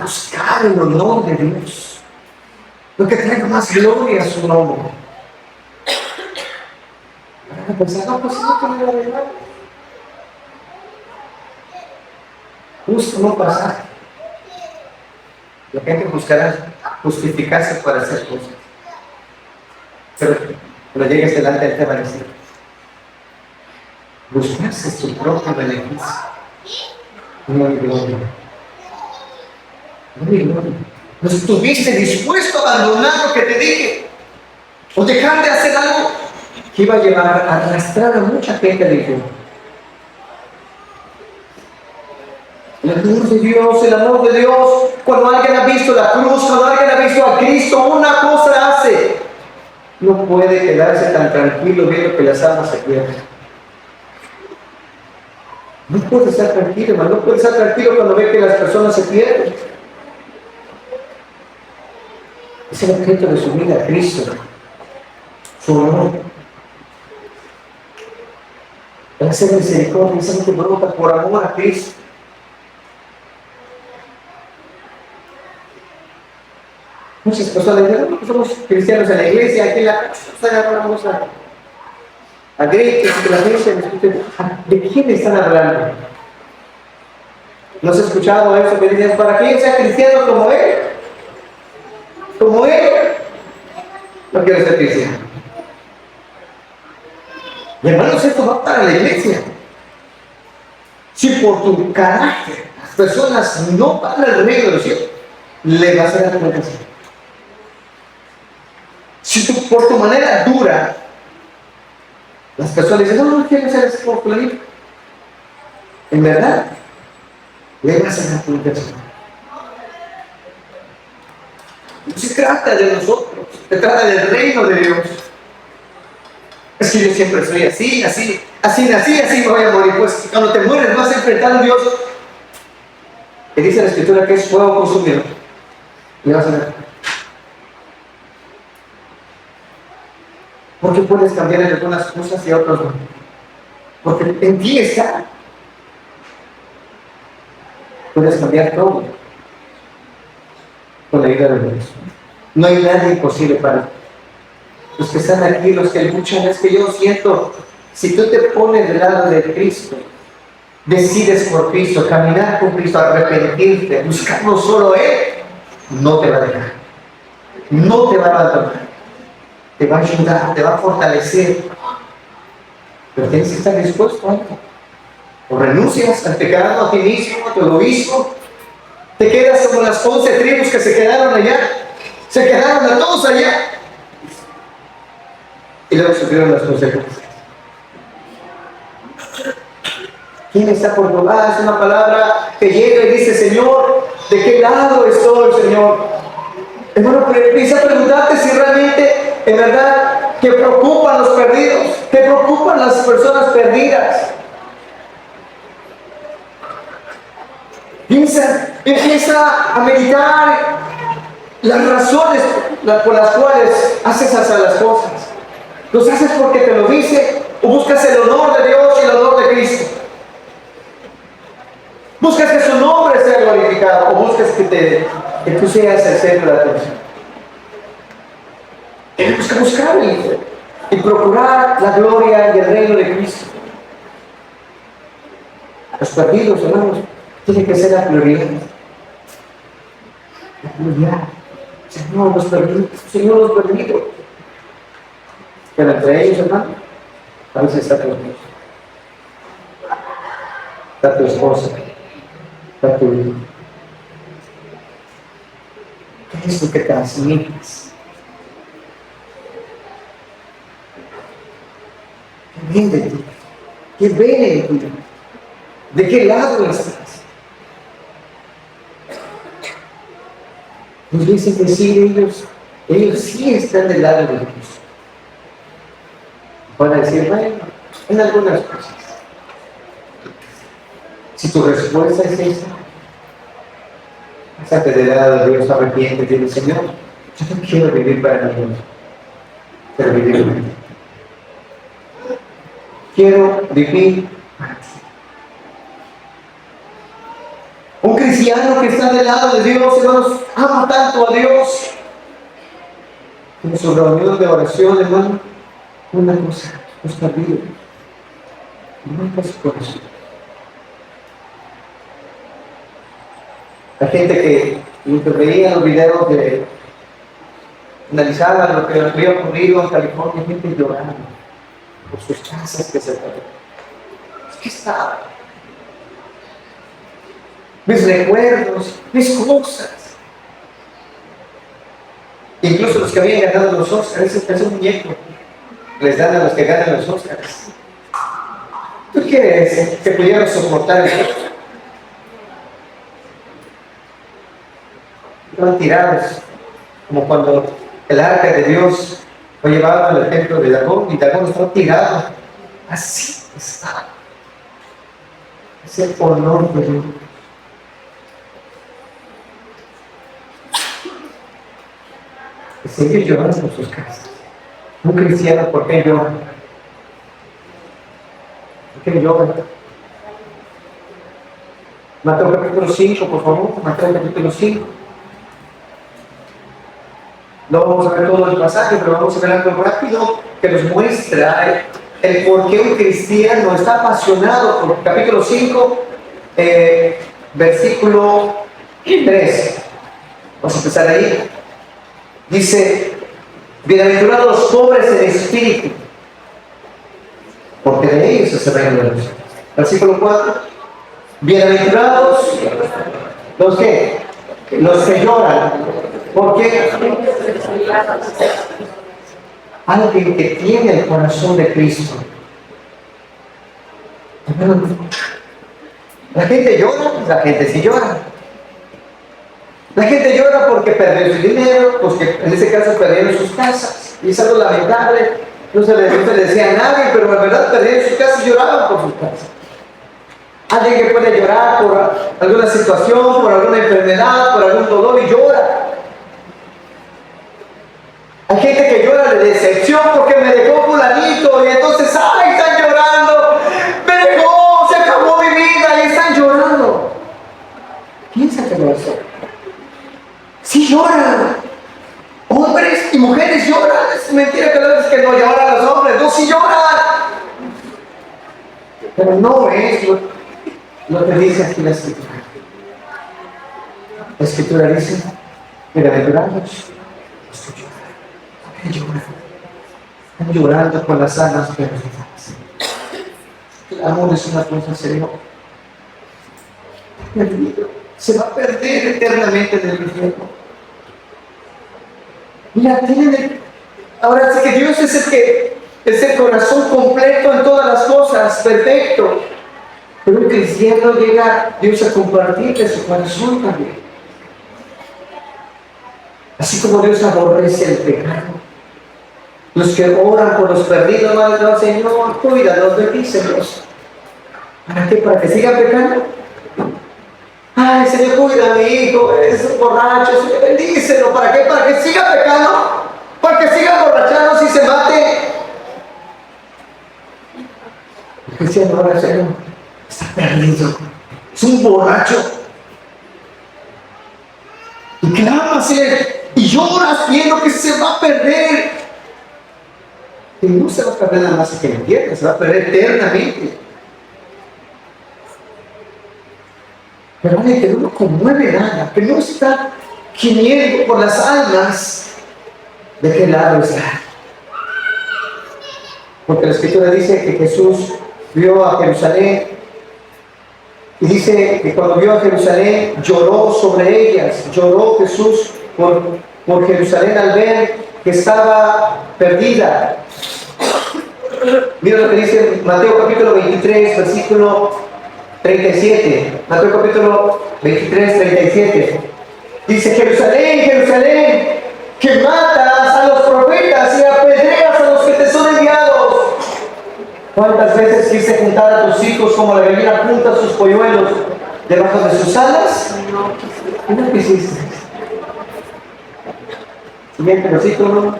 Buscar el honor de Dios, lo que traiga más gloria a su nombre. Van a pensar, no, pues no tengo la verdad. Busca no pasar. La gente buscará justificarse para hacer cosas. Pero cuando llegues delante del tema de decir, buscarse su propio beneficio. No hay gloria. No hay gloria. ¿No estuviste dispuesto a abandonar lo que te dije? ¿O dejar de hacer algo que iba a llevar a arrastrar a mucha gente de Dios? El amor de Dios, cuando alguien ha visto la cruz, cuando alguien ha visto a Cristo, una cosa hace: no puede quedarse tan tranquilo viendo que las almas se pierden. No puede estar tranquilo, hermano, no puede estar tranquilo cuando ve que las personas se pierden. Es el objeto de su vida, Cristo, su amor. El hacer misericordia, esa gente brota por amor a Cristo. Muchas personas dicen, no, somos cristianos en la iglesia, aquí en la casa, vamos a gritos, que la gente, ¿de quién están hablando? ¿No has escuchado eso que dicen, para quien sea cristiano como él? Como él. No quiero ser cristiano. Y hermanos, esto va para la iglesia. Si por tu carácter las personas no van al reino de los cielos, le vas a dar cuenta. Si por tu manera dura, las personas dicen, no quiero ser ese por fulanito. En verdad, le vas a dar cuenta. No se trata de nosotros, se trata del reino de Dios. Es que yo siempre soy así nací, así me voy a morir. Pues cuando te mueres vas a enfrentar a un Dios que dice la Escritura que es fuego consumidor. Y vas a ver. Porque puedes cambiar en algunas cosas y otras no. Porque en ti está. Puedes cambiar todo con la ayuda de Dios. No hay nada imposible para ti. Los que están aquí, los que luchan, es que yo siento, si tú te pones del lado de Cristo, decides por Cristo, caminar con Cristo, arrepentirte, buscarlo solo Él, no te va a dejar, no te va a abandonar, te va a ayudar, te va a fortalecer, pero tienes que estar dispuesto a ello. O renuncias al pecado, a ti mismo, a tu egoísmo, te quedas como las 11 tribus que se quedaron allá, se quedaron a todos allá, y luego sufrieron las consecuencias. ¿Quién está por tu lado? Es una palabra que llega y dice, Señor, ¿de qué lado estoy, Señor? Hermano, empieza a preguntarte si realmente, en verdad, te preocupan los perdidos, te preocupan las personas perdidas. Empieza a meditar las razones por las cuales haces hasta las cosas. ¿Los haces porque te lo dice o buscas el honor de Dios y el honor de Cristo? ¿Buscas que su nombre sea glorificado o buscas que tú seas el centro de la atención? Tenemos que buscar y procurar la gloria y el reino de Cristo. Los perdidos, hermanos, tienen que ser la prioridad. La prioridad. Señor, los perdidos, Señor, los perdidos. Pero entre ellos, hermano, a veces está tu esposo, está tu esposa, está tu hijo. ¿Qué es lo que transmites? ¿Qué ven de ti? ¿Qué ven en ti? ¿De qué lado estás? Nos dicen que sí, ellos sí están del lado de Dios. Van a decir, bueno, en algunas cosas. Si tu respuesta es esa, pásate del lado de Dios, arrepiéntete y dile, Señor, yo no quiero vivir para Dios, pero vivir para ti. Quiero vivir para ti. Un cristiano que está del lado de Dios, hermanos, ama tanto a Dios. En su reunión de oración, hermano, una cosa, nuestra vida, no es su corazón. La gente que veía los videos analizaban lo que había ocurrido en California, gente llorando por sus casas que se perdieron. ¿Qué estaba? Mis recuerdos, mis cosas. Incluso los que habían ganado los Oscars, ese muñeco les dan a los que ganan los Oscars. ¿Tú quieres que pudieran soportar eso? Estaban tirados, como cuando el arca de Dios fue llevado al templo de Dagón y Dagón estaba tirado. Así estaba. Es el honor de Dios. Y seguir llorando por sus casas. Un cristiano, ¿por qué llora? ¿Por qué llora? Mateo capítulo 5, por favor. Mateo capítulo 5. No vamos a ver todo el pasaje, pero vamos a ver algo rápido que nos muestra el por qué un cristiano está apasionado por capítulo 5, versículo 3. Vamos a empezar ahí. Dice, Bienaventurados los pobres en espíritu, porque de ellos es el reino de Dios. Versículo 4. Bienaventurados los que lloran. ¿Por qué? Alguien que tiene el corazón de Cristo. La gente llora, la gente sí llora. La gente llora porque perdió su dinero, pues que en ese caso perdieron sus casas. Y es algo lamentable. No se le decía a nadie, pero en verdad perdieron sus casas y lloraban por sus casas. Alguien que puede llorar por alguna situación, por alguna enfermedad, por algún dolor y llora. Hay gente que llora de decepción porque me dejó fulanito y entonces, ¡ay, están llorando! ¡Me dejó! ¡Se acabó mi vida! Y están llorando. Piensa que no es eso. Sí lloran. Hombres y mujeres lloran. Es mentira que no lloran los hombres. No, sí lloran. Pero no es lo que dice aquí la Escritura. La Escritura dice: bienaventurados los que lloran. Están llorando por las almas perdidas. El amor es una cosa seria. Se va a perder eternamente en el infierno. Mira, ahora sí que Dios es el corazón completo en todas las cosas, perfecto. Pero un cristiano llega Dios a compartir de su corazón también. Así como Dios aborrece el pecado. Los que oran por los perdidos, no, Señor, cuídalos, bendícelos. ¿Para qué? ¿Para que sigan pecando? Ay, Señor, cuida a mi hijo, es borracho, Señor, bendícelo. ¿Para qué? ¿Para que siga pecando? ¿Para que siga borrachando y se mate? El cristiano ahora, Señor, está perdido. Es un borracho. Y clamas y lloras viendo que se va a perder. Y no se va a perder nada más que en el infierno, se va a perder eternamente. Pero alguien que no conmueve nada, que no está gimiendo por las almas, ¿de qué lado está? Porque la Escritura dice que Jesús vio a Jerusalén y dice que cuando vio a Jerusalén lloró sobre ellas, lloró Jesús por Jerusalén al ver que estaba perdida. Mira lo que dice Mateo capítulo 23, versículo 37. Mateo capítulo 23, 37. Dice: Jerusalén, Jerusalén, que matas a los profetas y apedreas a los que te son enviados. ¿Cuántas veces quise juntar a tus hijos como la gallina junta sus polluelos debajo de sus alas? ¿Y no quisiste? Siguiente versículo.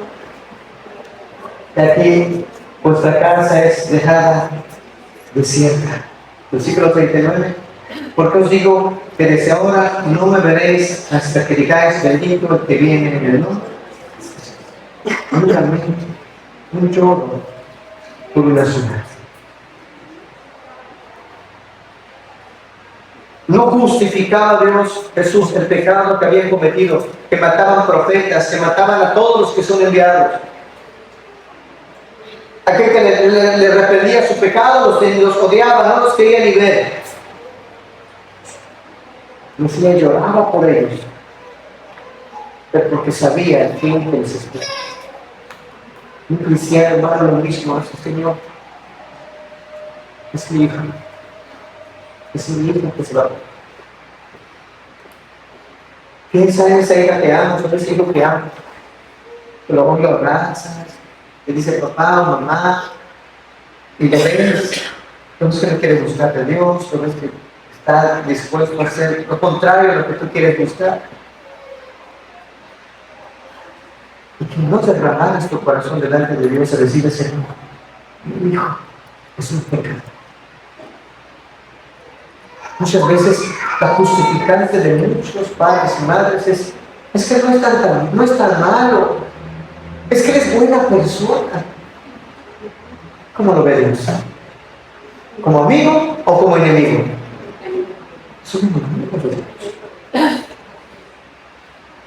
De aquí vuestra casa es dejada desierta. Versículo 39. Porque os digo que desde ahora no me veréis hasta que digáis: bendito el que viene en el nombre. Un lamento, un lloro por una ciudad. No justificaba Dios, Jesús, el pecado que habían cometido, que mataban profetas, que mataban a todos los que son enviados. Aquel que le reprendía su pecado, los odiaba, no los quería ni ver. Lucía lloraba por ellos, pero porque sabía el fin que les esperaba. Un cristiano, hermano, lo mismo hace: Señor, es mi hijo. Es mi hija que se va. Piensa en esa hija que amas, o ese hijo que amas. Que luego lo abrazas, le dice papá o mamá, y le ves, entonces que no quiere buscar de Dios, tú ves que está dispuesto a hacer lo contrario a lo que tú quieres buscar. Y que no te derramaras tu corazón delante de Dios a decirle: Señor, mi hijo es un pecado. Muchas veces la justificante de muchos padres y madres es que no es tan malo, es que eres buena persona. ¿Cómo lo ve Dios? ¿Como amigo o como enemigo? Son enemigos de Dios.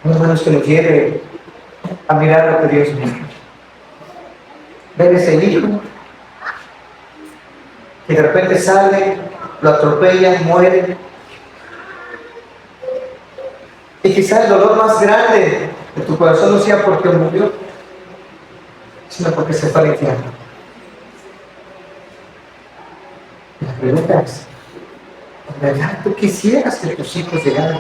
Hermanos, que nos lleve a mirar lo que Dios mira. Ver ese hijo que de repente sale, lo atropellan, muere. Y quizás el dolor más grande de tu corazón no sea porque murió, sino porque se fue al infierno. La pregunta es, ¿en verdad tú quisieras que tus hijos llegaran?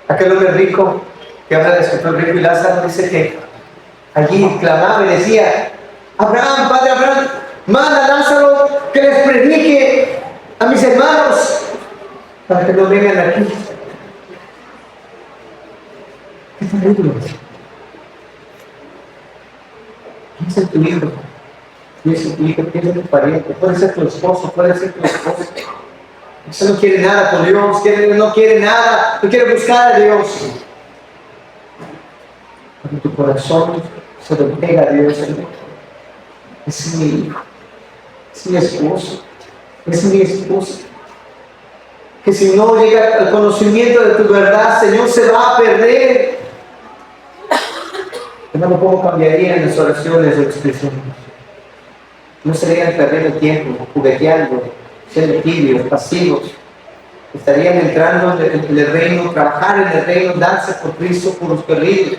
Aquel hombre rico que habla del escritor rico y Lázaro dice que allí clamaba y decía: Abraham, padre Abraham, manda a Lázaro que les predique a mis hermanos para que no vengan aquí. ¿Qué terrible? Piensa en tu hijo, piensa en tu hijo, piensa en tu pariente, puede ser tu esposo, puede ser tu esposa. Ese no quiere nada con Dios, no quiere nada, no quiere buscar a Dios. Cuando tu corazón se lo entrega a Dios, es mi hijo, es mi esposo, es mi esposa. Que si no llega al conocimiento de tu verdad, Señor, se va a perder. Hermano, ¿cómo cambiarían las oraciones o expresiones? No serían perdiendo tiempo, jugueteando, siendo tibios, pasivos. Estarían entrando en el reino, trabajar en el reino, darse por Cristo, por los perdidos.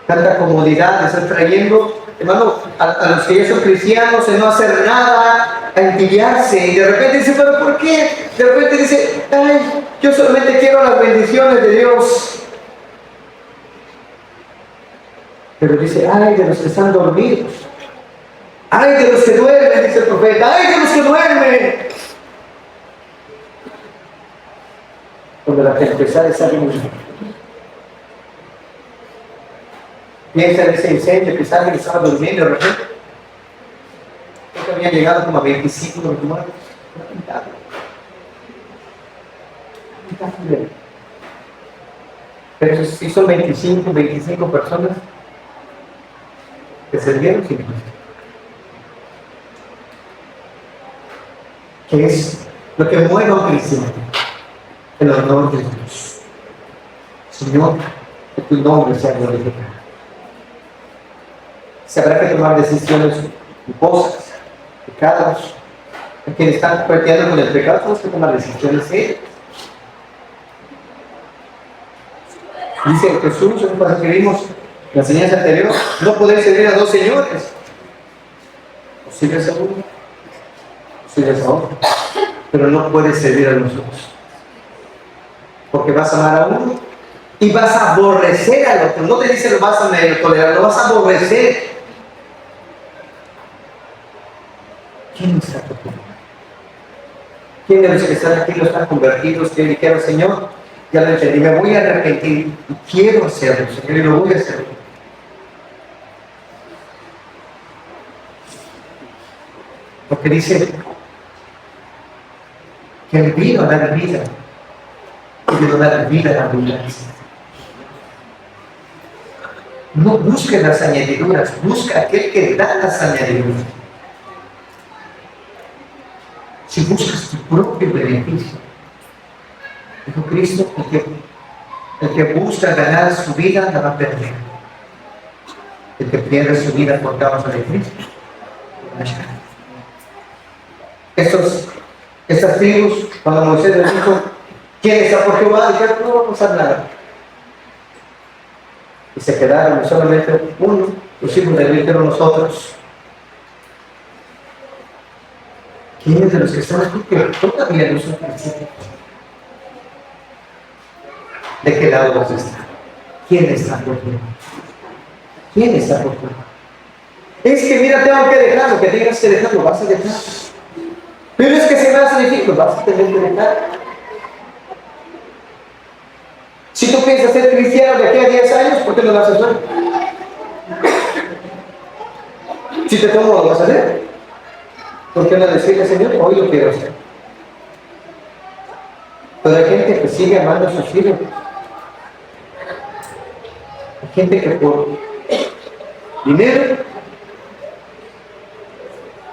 Tanta comodidad, estar trayendo, hermano, a los que ya son cristianos, en no hacer nada, a entibiarse. Y de repente dice: ¿pero por qué? De repente dice: ay, yo solamente quiero las bendiciones de Dios. Pero dice: ay de los que están dormidos, ay de los que duermen, dice el profeta, ay de los que duermen. Cuando la tempestad está viniendo, piensa en ese incendio que alguien estaba durmiendo de repente. Creo que habían llegado como a 25 muertos. Pero si son 25 personas que se dieron sin Cristo. Que es lo que mueve a un cristiano: el honor de Dios. Señor, que tu nombre sea glorificado. Se habrá que tomar decisiones culposas, pecados. A quienes están peleando con el pecado, tenemos que tomar decisiones serias. Dice Jesús, en un pasaje que vimos en la enseñanza anterior: no podéis servir a dos señores. O sirves a uno, o sirves a otro. Pero no puedes servir a los dos. Porque vas a amar a uno y vas a aborrecer al otro. No te dice lo vas a medio tolerar, lo vas a aborrecer. ¿Quién está contigo? ¿Quién de los que están aquí no están convertidos que dijeron: Señor, ya lo entendí, me voy a arrepentir y quiero hacerlo, Señor, y lo voy a hacer? Porque dice que Él vino a dar vida, y vino a dar vida en abundancia. No busques las añadiduras, busca aquel que da las añadiduras. Si buscas tu propio beneficio, dijo Cristo, el que busca ganar su vida la va a perder. El que pierde su vida por causa de Cristo. Estas tribus, cuando Moisés les dijo: ¿quién está por Jehová?, dijeron: no va a pasar nada. Y se quedaron solamente uno, los hijos de Leví, pero nosotros. ¿Quiénes de los que están aquí que todavía no son cristianos? ¿De qué lado vas a estar? ¿Quién está por ti? ¿Quién está por ti? Es que mira, tengo que dejar, lo que tengas que dejar, lo vas a dejar. Pero es que se me hace difícil, lo vas a tener que dejar. Si tú piensas ser cristiano de aquí a 10 años, ¿por qué no lo haces hoy? Si te tomo, lo vas a hacer. ¿Por qué no decirle: Señor, hoy lo quiero hacer? Pero hay gente que sigue amando a sus hijos. Hay gente que por dinero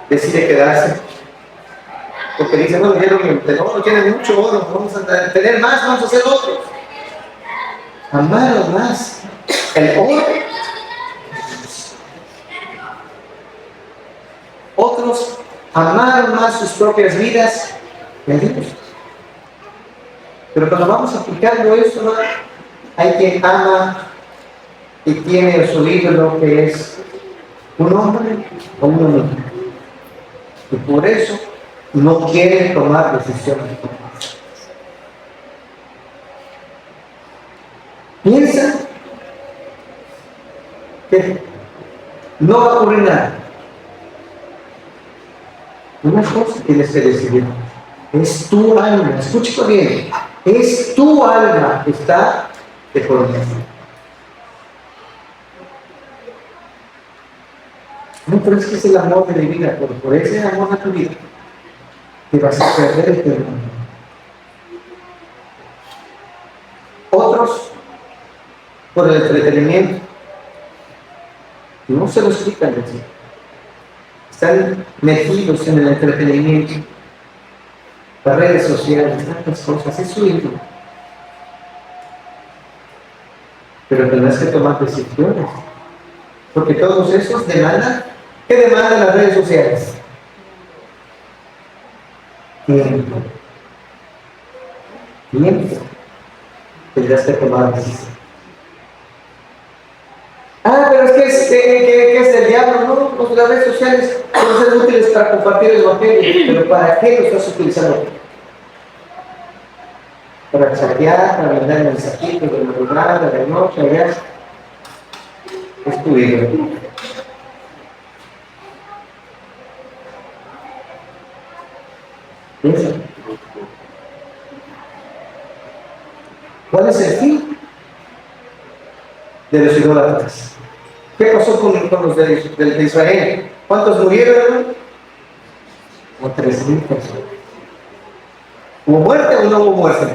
decide quedarse. Porque dicen, bueno, no tienen mucho oro, vamos a tener más, vamos a hacer otros. Amaron más el oro. Otros amaron más sus propias vidas que a Dios. Pero cuando vamos aplicando eso, ¿no? Hay quien ama y tiene su ídolo que es un hombre o una mujer. Y por eso no quiere tomar decisiones. Piensa que no va a ocurrir nada. Una cosa tienes que decidir. Es tu alma, escúchalo bien. Es tu alma que está de por medio. No, pero es que es el amor de mi vida. Por ese amor a tu vida te vas a perder este mundo. Otros, por el entretenimiento, no se lo explican de sí. Están metidos en el entretenimiento, las redes sociales, tantas cosas, es su ídolo. Pero tendrás que tomar decisiones, porque todos esos demandan. ¿Qué demandan las redes sociales? Tiempo. Tendrás que tomar decisiones. Pero es que es del diablo, ¿no? Las redes sociales pueden ser útiles para compartir el evangelio, pero ¿para qué lo estás utilizando? Para chatear, para mandar mensajitos de madrugada, de noche, allá. Es tu vida. Piensa. ¿Cuál es el fin de los idólatras? ¿Qué pasó con los de Israel? ¿Cuántos murieron? Como 3,000 personas. ¿Hubo muerte o no hubo muerte?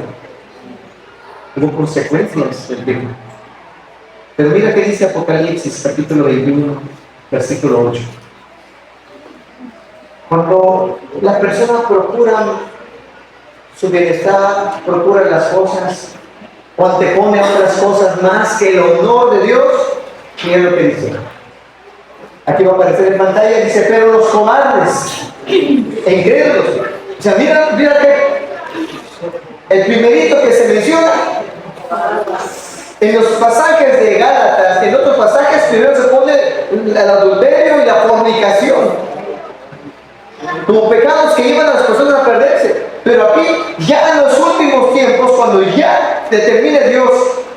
Hubo consecuencias del pecado. Pero mira qué dice Apocalipsis, capítulo 21, versículo 8. Cuando la persona procura su bienestar, procura las cosas, o antepone otras cosas más que el honor de Dios, mira lo que dice. Aquí va a aparecer en pantalla, dice, pero los cobardes e incrédulos. O sea, mira que el primerito que se menciona en los pasajes de Gálatas, en otros pasajes primero se pone el adulterio y la fornicación como pecados que llevan a las personas a perderse. Pero aquí, ya en los últimos tiempos, cuando ya determine Dios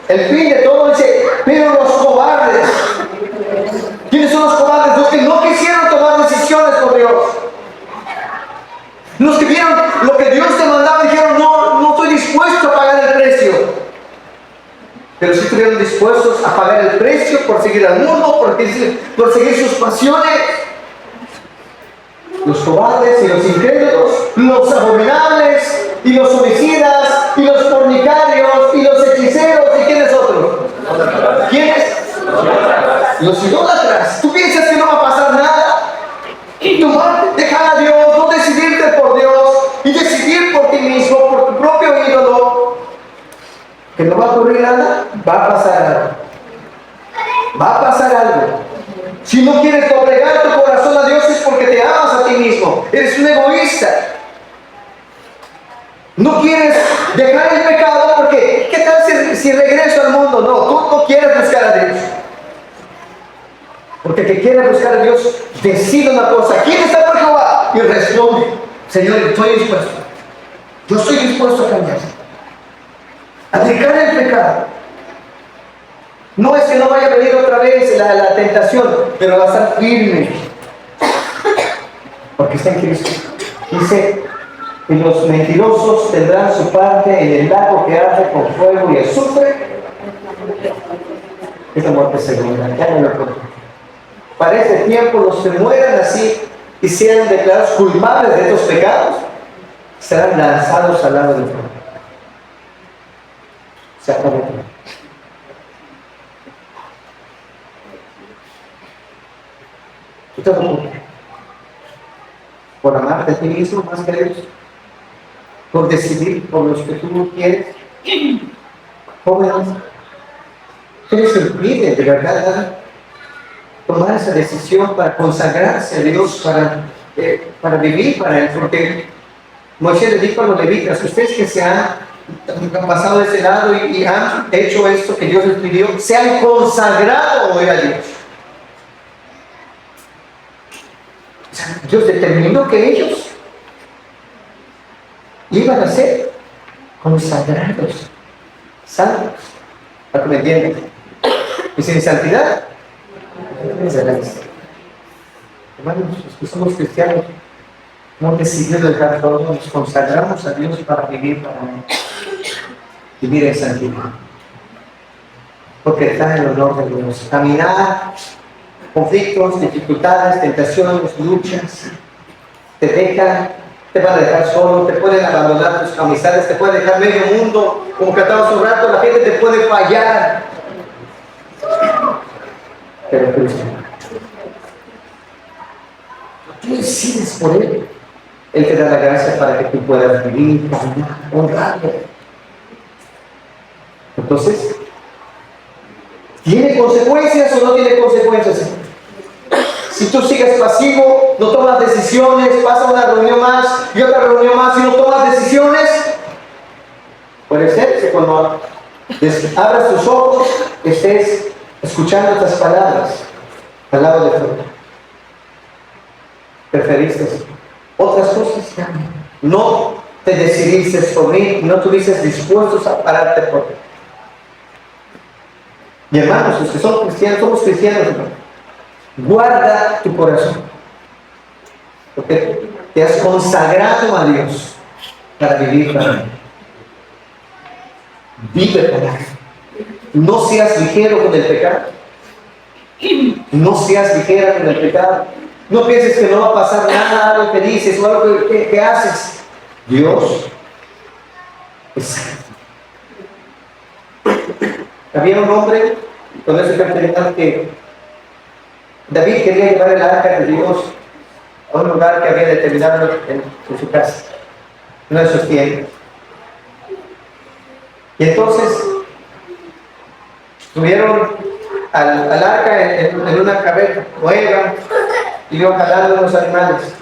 el fin de todo, dice, pero los cobardes. ¿Quiénes son los cobardes? Los que no quisieron tomar decisiones por Dios. Los que vieron lo que Dios te mandaba y dijeron, no estoy dispuesto a pagar el precio. Pero sí estuvieron dispuestos a pagar el precio por seguir al mundo, por seguir sus pasiones. Los cobardes y los incrédulos, los abominables y los homicidas y los fornicarios y los hechiceros. ¿Y quiénes otros? ¿Quiénes? Los idólatras. ¿Tú piensas que no va a pasar nada? Dejar a Dios, no decidirte por Dios y decidir por ti mismo, por tu propio ídolo, que no va a ocurrir nada. Va a pasar algo. Va a pasar algo. Si no quieres doblegar tu corazón a Dios es porque te amas a ti mismo. Eres un egoísta. No quieres dejar el pecado porque ¿qué tal si regreso al mundo? No, tú no quieres buscar a Dios. Porque el que quiere buscar a Dios decide una cosa. ¿Quién está por Jehová? Y responde, Señor, estoy dispuesto. Yo estoy dispuesto a cambiar. A dejar el pecado. No es que no vaya a venir otra vez la tentación, pero va a estar firme. Porque está en Cristo. Dice, y los mentirosos tendrán su parte en el lago que arde con fuego y azufre. Es la muerte segunda. Ya no lo cuento. Para ese tiempo los que mueran así y sean declarados culpables de estos pecados, serán lanzados al lado del fuego. Se acabó. por amarte a ti mismo más que a Dios, por decidir por los que tú quieres. Jóvenes, ¿qué les impide de verdad tomar esa decisión para consagrarse a Dios, para vivir para Él? Porque Moisés le dijo a los levitas: ustedes que se han pasado de ese lado y han hecho esto que Dios les pidió, se han consagrado hoy a Dios. O sea, Dios determinó que ellos iban a ser consagrados, salvos, para que me entiendan. Y sin santidad, hermanos, los que somos cristianos, hemos decidido dejar todo, nos consagramos a Dios para vivir en santidad. Porque está en el honor de Dios. Caminar, conflictos, dificultades, tentaciones, luchas, te van a dejar solo, te pueden abandonar tus amistades, te pueden dejar medio mundo, como cantaba hace un rato, la gente te puede fallar. Pero Cristo, tú decides por Él. Él te da la gracia para que tú puedas vivir, caminar, honrarle. Entonces, ¿tiene consecuencias o no tiene consecuencias? Si tú sigues pasivo, no tomas decisiones, pasa una reunión más y otra reunión más y no tomas decisiones, puede ser que cuando abras tus ojos estés escuchando estas palabras al lado de ti. Preferiste otras cosas, no te decidiste por mí, no estuviste dispuestos a pararte por mí. Y hermanos, los que son cristianos, somos cristianos, hermano, guarda tu corazón, porque te has consagrado a Dios para vivir para Él. Vive para Él. No seas ligero con el pecado. No seas ligera con el pecado. No pienses que no va a pasar nada, algo que dices o algo que haces. Dios es santo. Había un hombre, con eso quiero terminar, que David quería llevar el arca de Dios a un lugar que había determinado en su casa, uno de sus tiempos. Y entonces subieron al arca en una carreta nueva y iban jalando unos animales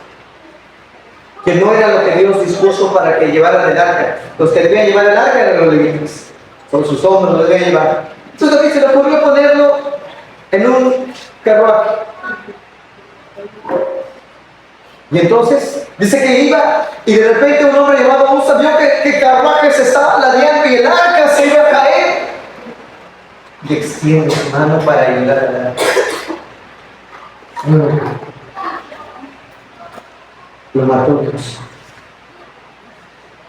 que no era lo que Dios dispuso para que llevaran el arca. Los que debían llevar el arca eran los levitas, por sus hombros lo debían llevar. Entonces David se le ocurrió ponerlo en un carruaje. Y entonces dice que iba y de repente un hombre llamado Usa vio que el carruaje se estaba ladeando y el arca se iba a caer. Y extiende su mano para ayudar al arca. Lo mató Dios.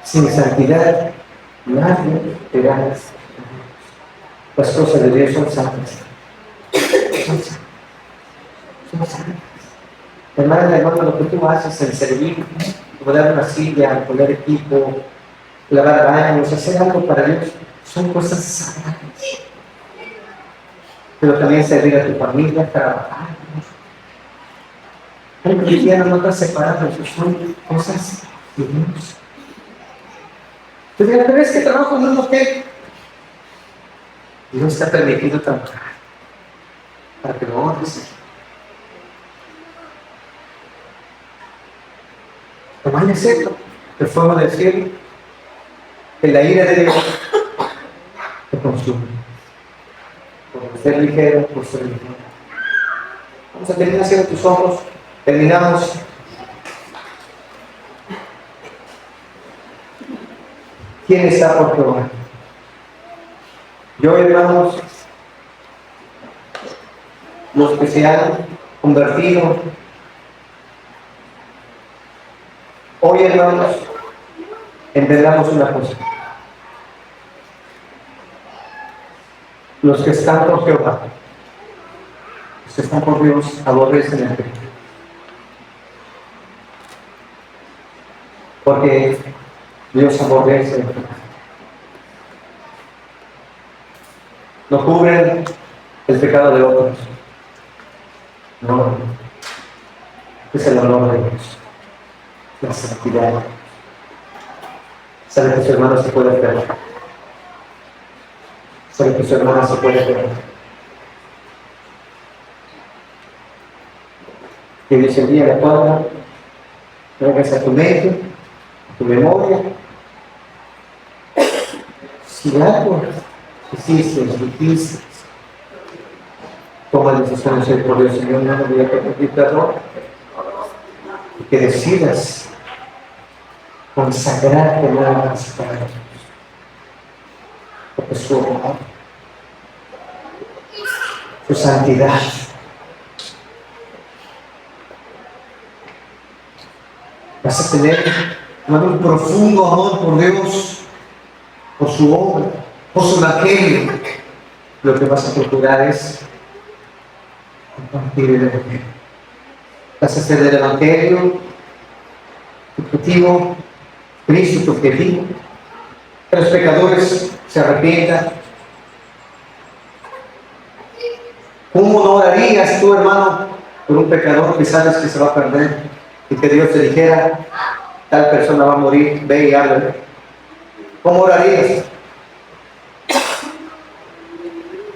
Sin santidad, nadie te gana. Las cosas de Dios son santas. Son santas. Hermano, lo que tú haces en servir, poner una silla, poner equipo, lavar baños, hacer algo para Dios, son cosas sagradas. Pero también servir a tu familia, trabajar. El cristiano no está separado, son cosas de Dios. Entonces, ¿pero es que trabajo en un hotel? Dios está permitido trabajar para que lo honres. Tomar el cetro, el fuego del cielo, que la ira de Dios te consume. Por ser ligero, por ser ligero. Vamos a terminar haciendo tus ojos. Terminamos. ¿Quién está por Jehová? Yo, hermanos, los que se han convertido, hoy, hermanos, entendamos una cosa. Los que están por Jehová, los que están por Dios, aborrecen el pecado. Porque Dios aborrece el pecado. No cubren el pecado de otros. No. Es el honor de Dios. la santidad. Sabe que su hermano se puede enfermar. Sabe que su hermana se puede enfermar. Que Dios el día de la cuadra, traigas a tu mente, a tu memoria, si algo hiciste, dijiste, toma decisiones por Dios, Señor, no me voy a pedir perdón, y que decidas consagrarte nada más para Dios, porque su amor, su santidad, vas a tener un profundo amor por Dios, por su obra, por su evangelio. Lo que vas a procurar es compartir el evangelio. Vas a hacer del evangelio tu objetivo, Cristo tu objetivo. Que los pecadores se arrepientan. ¿Cómo no orarías tú, hermano, por un pecador que sabes que se va a perder? Y que Dios te dijera, tal persona va a morir, ve y háblale. ¿Cómo orarías?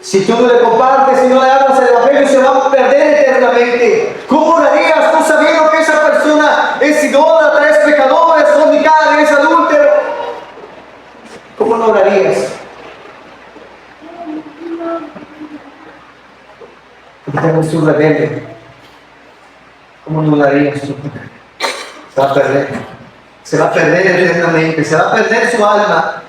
Si tú no le compartes, si no le hablas el evangelio, se va a perder eternamente. ¿Cómo orarías tú sabiendo que esa persona es idólatra, es pecadora, es fornicaria, es adúltero? ¿Cómo no orarías? Porque es un rebelde. ¿Cómo no orarías tú? Se va a perder. Se va a perder eternamente. Se va a perder su alma.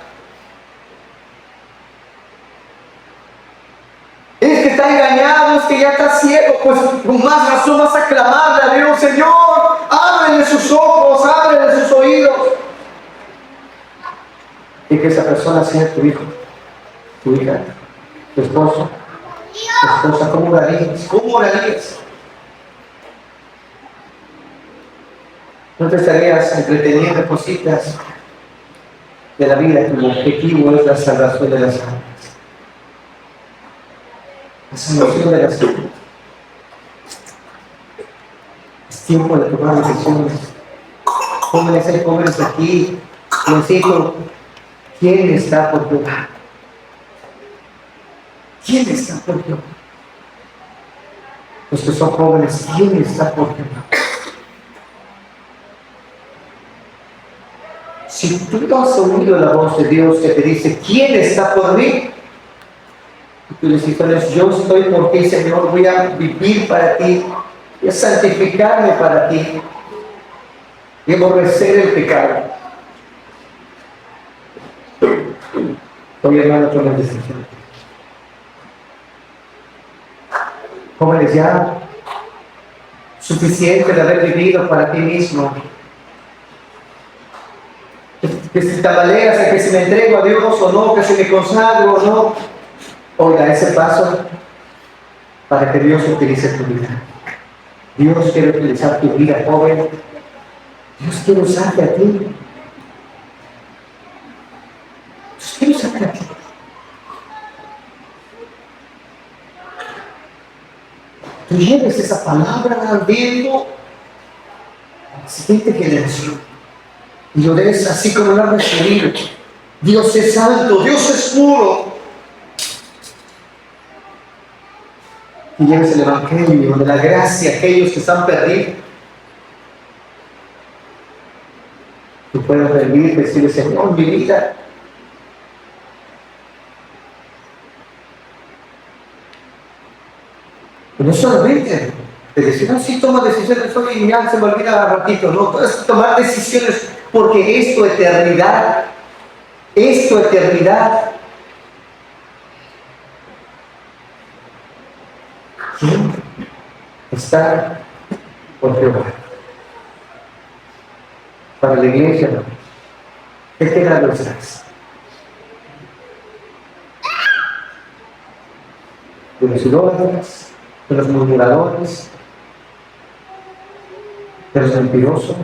Es que está engañado, es que ya está ciego, pues con más razón vas a clamarle a Dios, Señor, ábrele sus ojos, ábrele sus oídos. Y que esa persona sea tu hijo, tu hija, tu esposo, tu esposa. ¿Cómo orarías? ¿Cómo orarías? No te estarías entreteniendo cositas de la vida. Tu objetivo es la salvación de las almas. La salvación de las almas. Es tiempo de tomar decisiones. Jóvenes, hay jóvenes aquí. Necesito, ¿quién está por tu lado? ¿Quién está por tu lado? Los que son jóvenes, ¿quién está por tu lado? Si tú no has oído la voz de Dios que te dice, ¿quién está por mí? Y tú le dices, yo estoy por ti, Señor, voy a vivir para ti, voy a santificarme para ti, y aborrecer el pecado. Hoy, hermano, toma decisión. Jóvenes, ya suficiente de haber vivido para ti mismo. Que si tambaleas, que si me entrego a Dios o no, que si me consagro o no. Oiga, ese paso para que Dios utilice tu vida. Dios quiere utilizar tu vida, joven. Dios quiere usarte a ti. Dios quiere usarte a ti. Tú lleves esa palabra ardiendo a la siguiente generación. Y lo des así como lo has recibido. Dios es santo, Dios es puro. Y lleves el evangelio de la gracia a aquellos que están perdidos. Tú puedes rendirte y decirle, Señor, mi vida. Y no solamente de decir, no, sí, toma decisiones hoy y ya se me olvida al ratito. No, puedes tomar decisiones porque es tu eternidad. Es tu eternidad. ¿Quién está por Jehová? Para la iglesia, no. ¿Qué queda de ustedes? De los idólatras, de los murmuradores, de los mentirosos.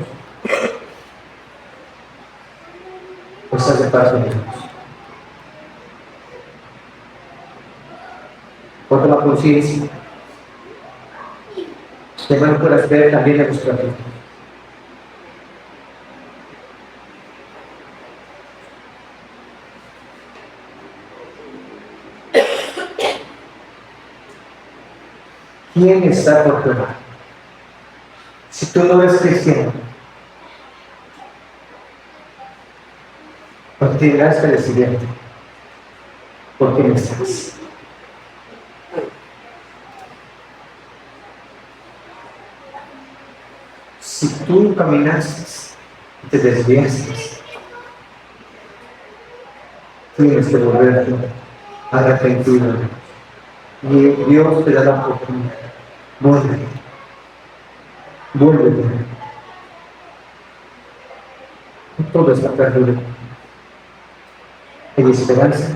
Pues haz de paso de Dios. Por la conciencia. Que no puedas ver también de nuestra vida. ¿Quién está por tu lado? Si tú no eres cristiano, pues tendrás que decidirte por quién estás. Si tú caminaste y te desviaste, tienes que volver a arrepentirte. Y Dios te da la oportunidad. Vuelve. Vuelve. Todo está perdido. Hay esperanza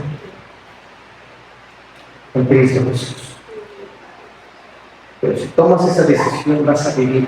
en Cristo Jesús. Pero si tomas esa decisión, vas a vivir.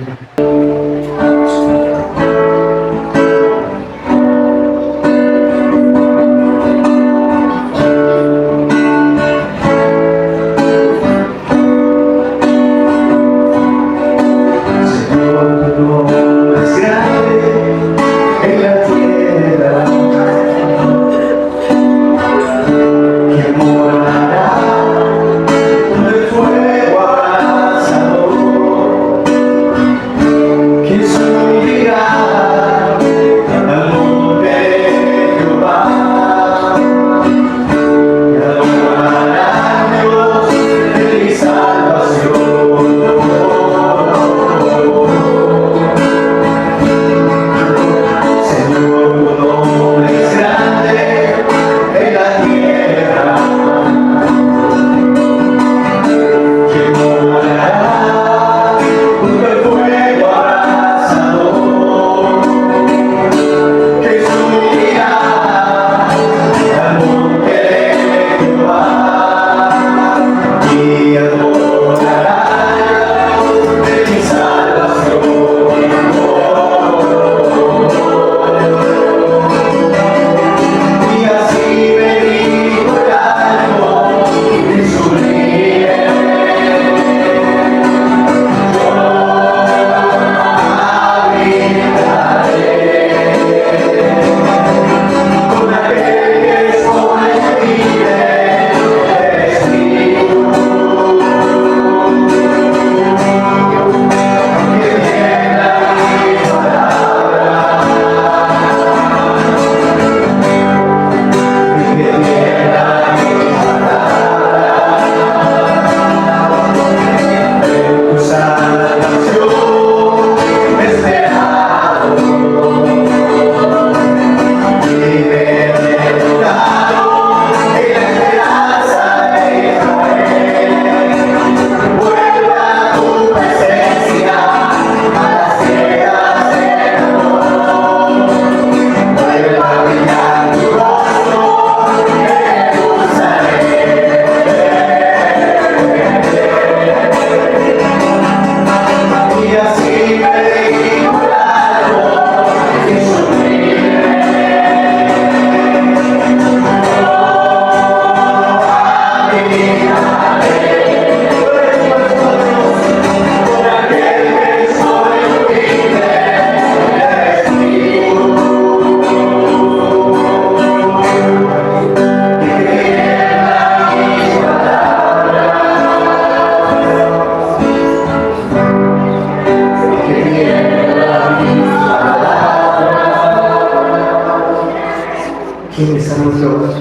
¿Quiénes somos nosotros?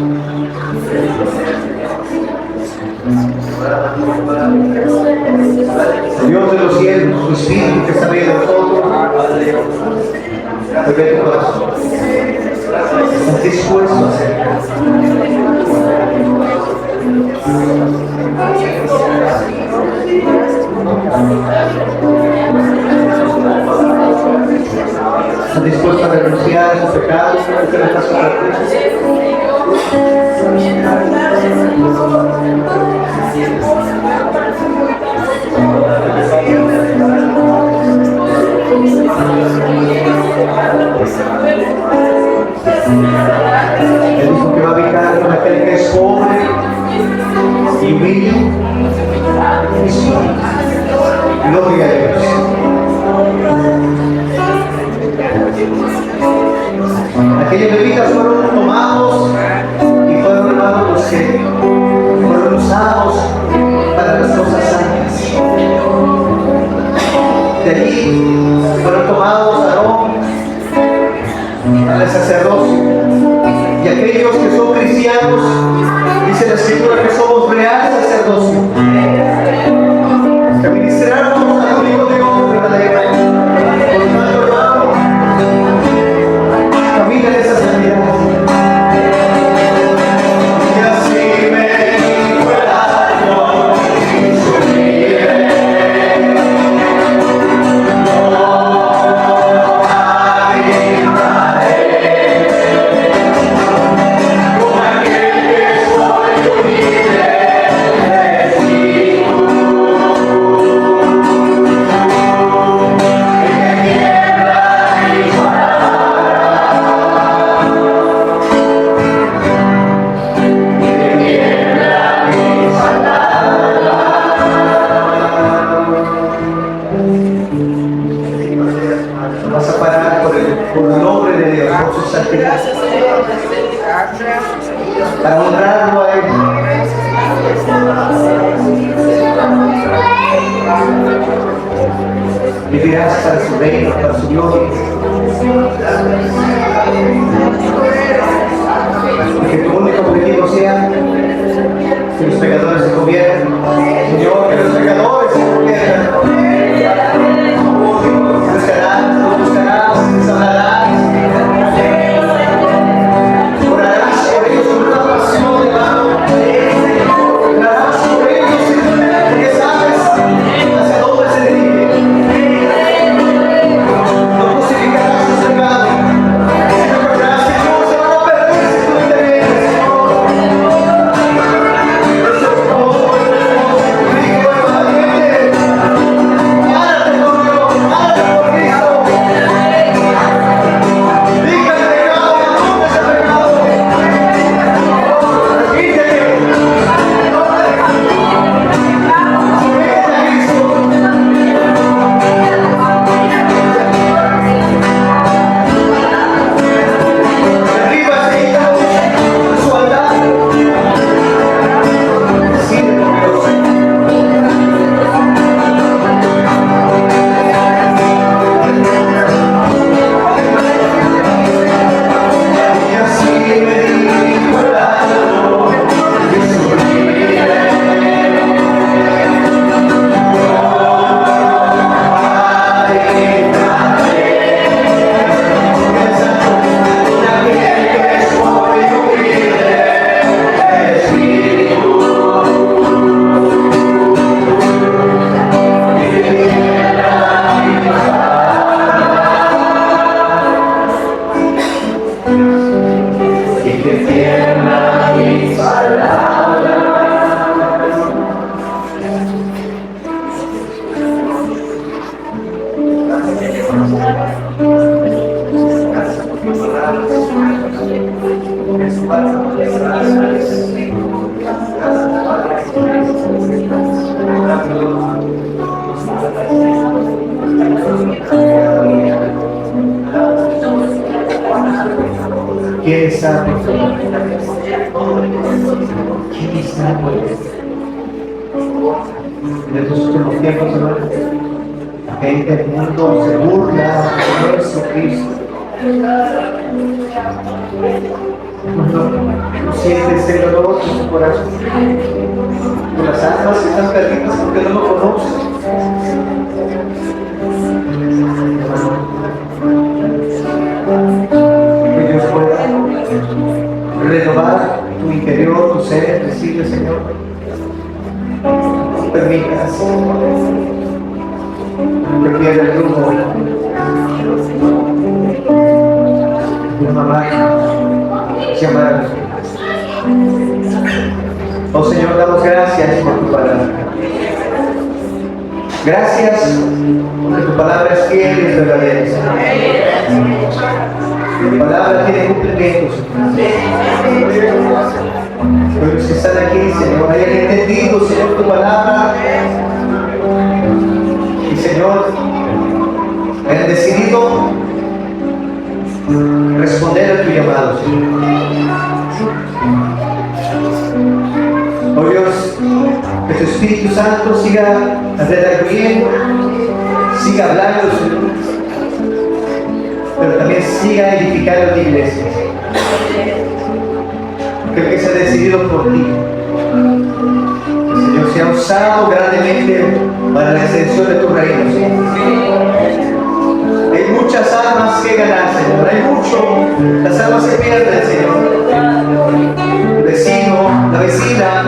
Dios de los cielos, tu Espíritu que está arriba de todo, mueve tu corazón. ¿Estás dispuesto a hacerlo? ¿Estás dispuesto a renunciar a sus pecados? Él dijo que va a habitar con aquel que es pobre y humilde y solo. Gloria a Dios. Aquellos levitas fueron tomados y fueron hermanos los que fueron usados para las cosas santas. de allí fueron tomados Aarón al sacerdocio. Y aquellos que son cristianos, dice la Escritura que somos real sacerdocio, que ministramos al único Dios verdadero. Por tanto, hermano, camina en esa santidad. Y así me dijo el alma y subiré. Vas a parar por el nombre de Dios, por su santidad, para honrarlo a Él. Vivirás para su reino, para su gloria. Que tu único objetivo sea que los pecadores se conviertan. Señor, que los pecadores se conviertan. Buscarás, les hablarás. Orarás por ellos con una pasión, hermano. Orarás por ellos porque sabes hacia dónde se dirigen. No justificarás sus pecados. No creerás que no se van a perder si tú intervienes, Señor. Eso es todo. Rico y valiente. Párate por Dios, párate por Cristo. Dígale pecado y asume ese pecado. Repítele. Sométete a Cristo. Derriba ese ídolo de su altar. Decide con Dios. Y así me dijo el alma y subiré. Y que tierra mis palabras. ¿Quién está? ¿Quién está? En estos últimos tiempos, hermano, la gente del mundo se burla de nuestro Cristo. No sientes el dolor en su corazón por las almas que están perdidas porque no lo conocen. Que Dios pueda renovar tu interior, tu ser, decirle, Señor, no permitas que pierda el rumbo de una máquina llamada. Oh Señor, damos gracias por tu palabra. Gracias porque tu palabra es fiel y es verdadera. Tu palabra tiene cumplimientos. Pero los que están aquí, Señor, hayan entendido, Señor, tu palabra. Y Señor, hayan decidido responder a tu llamado, Señor. Oh Dios, que tu Espíritu Santo siga redarguyendo, siga hablando, Señor, pero también siga edificando tu iglesia. Creo que se ha decidido por ti. El Señor se ha usado grandemente para la extensión de tu reino, Señor. Hay muchas almas que ganar, Señor. Hay mucho. Las almas se pierden, Señor. El vecino, la vecina,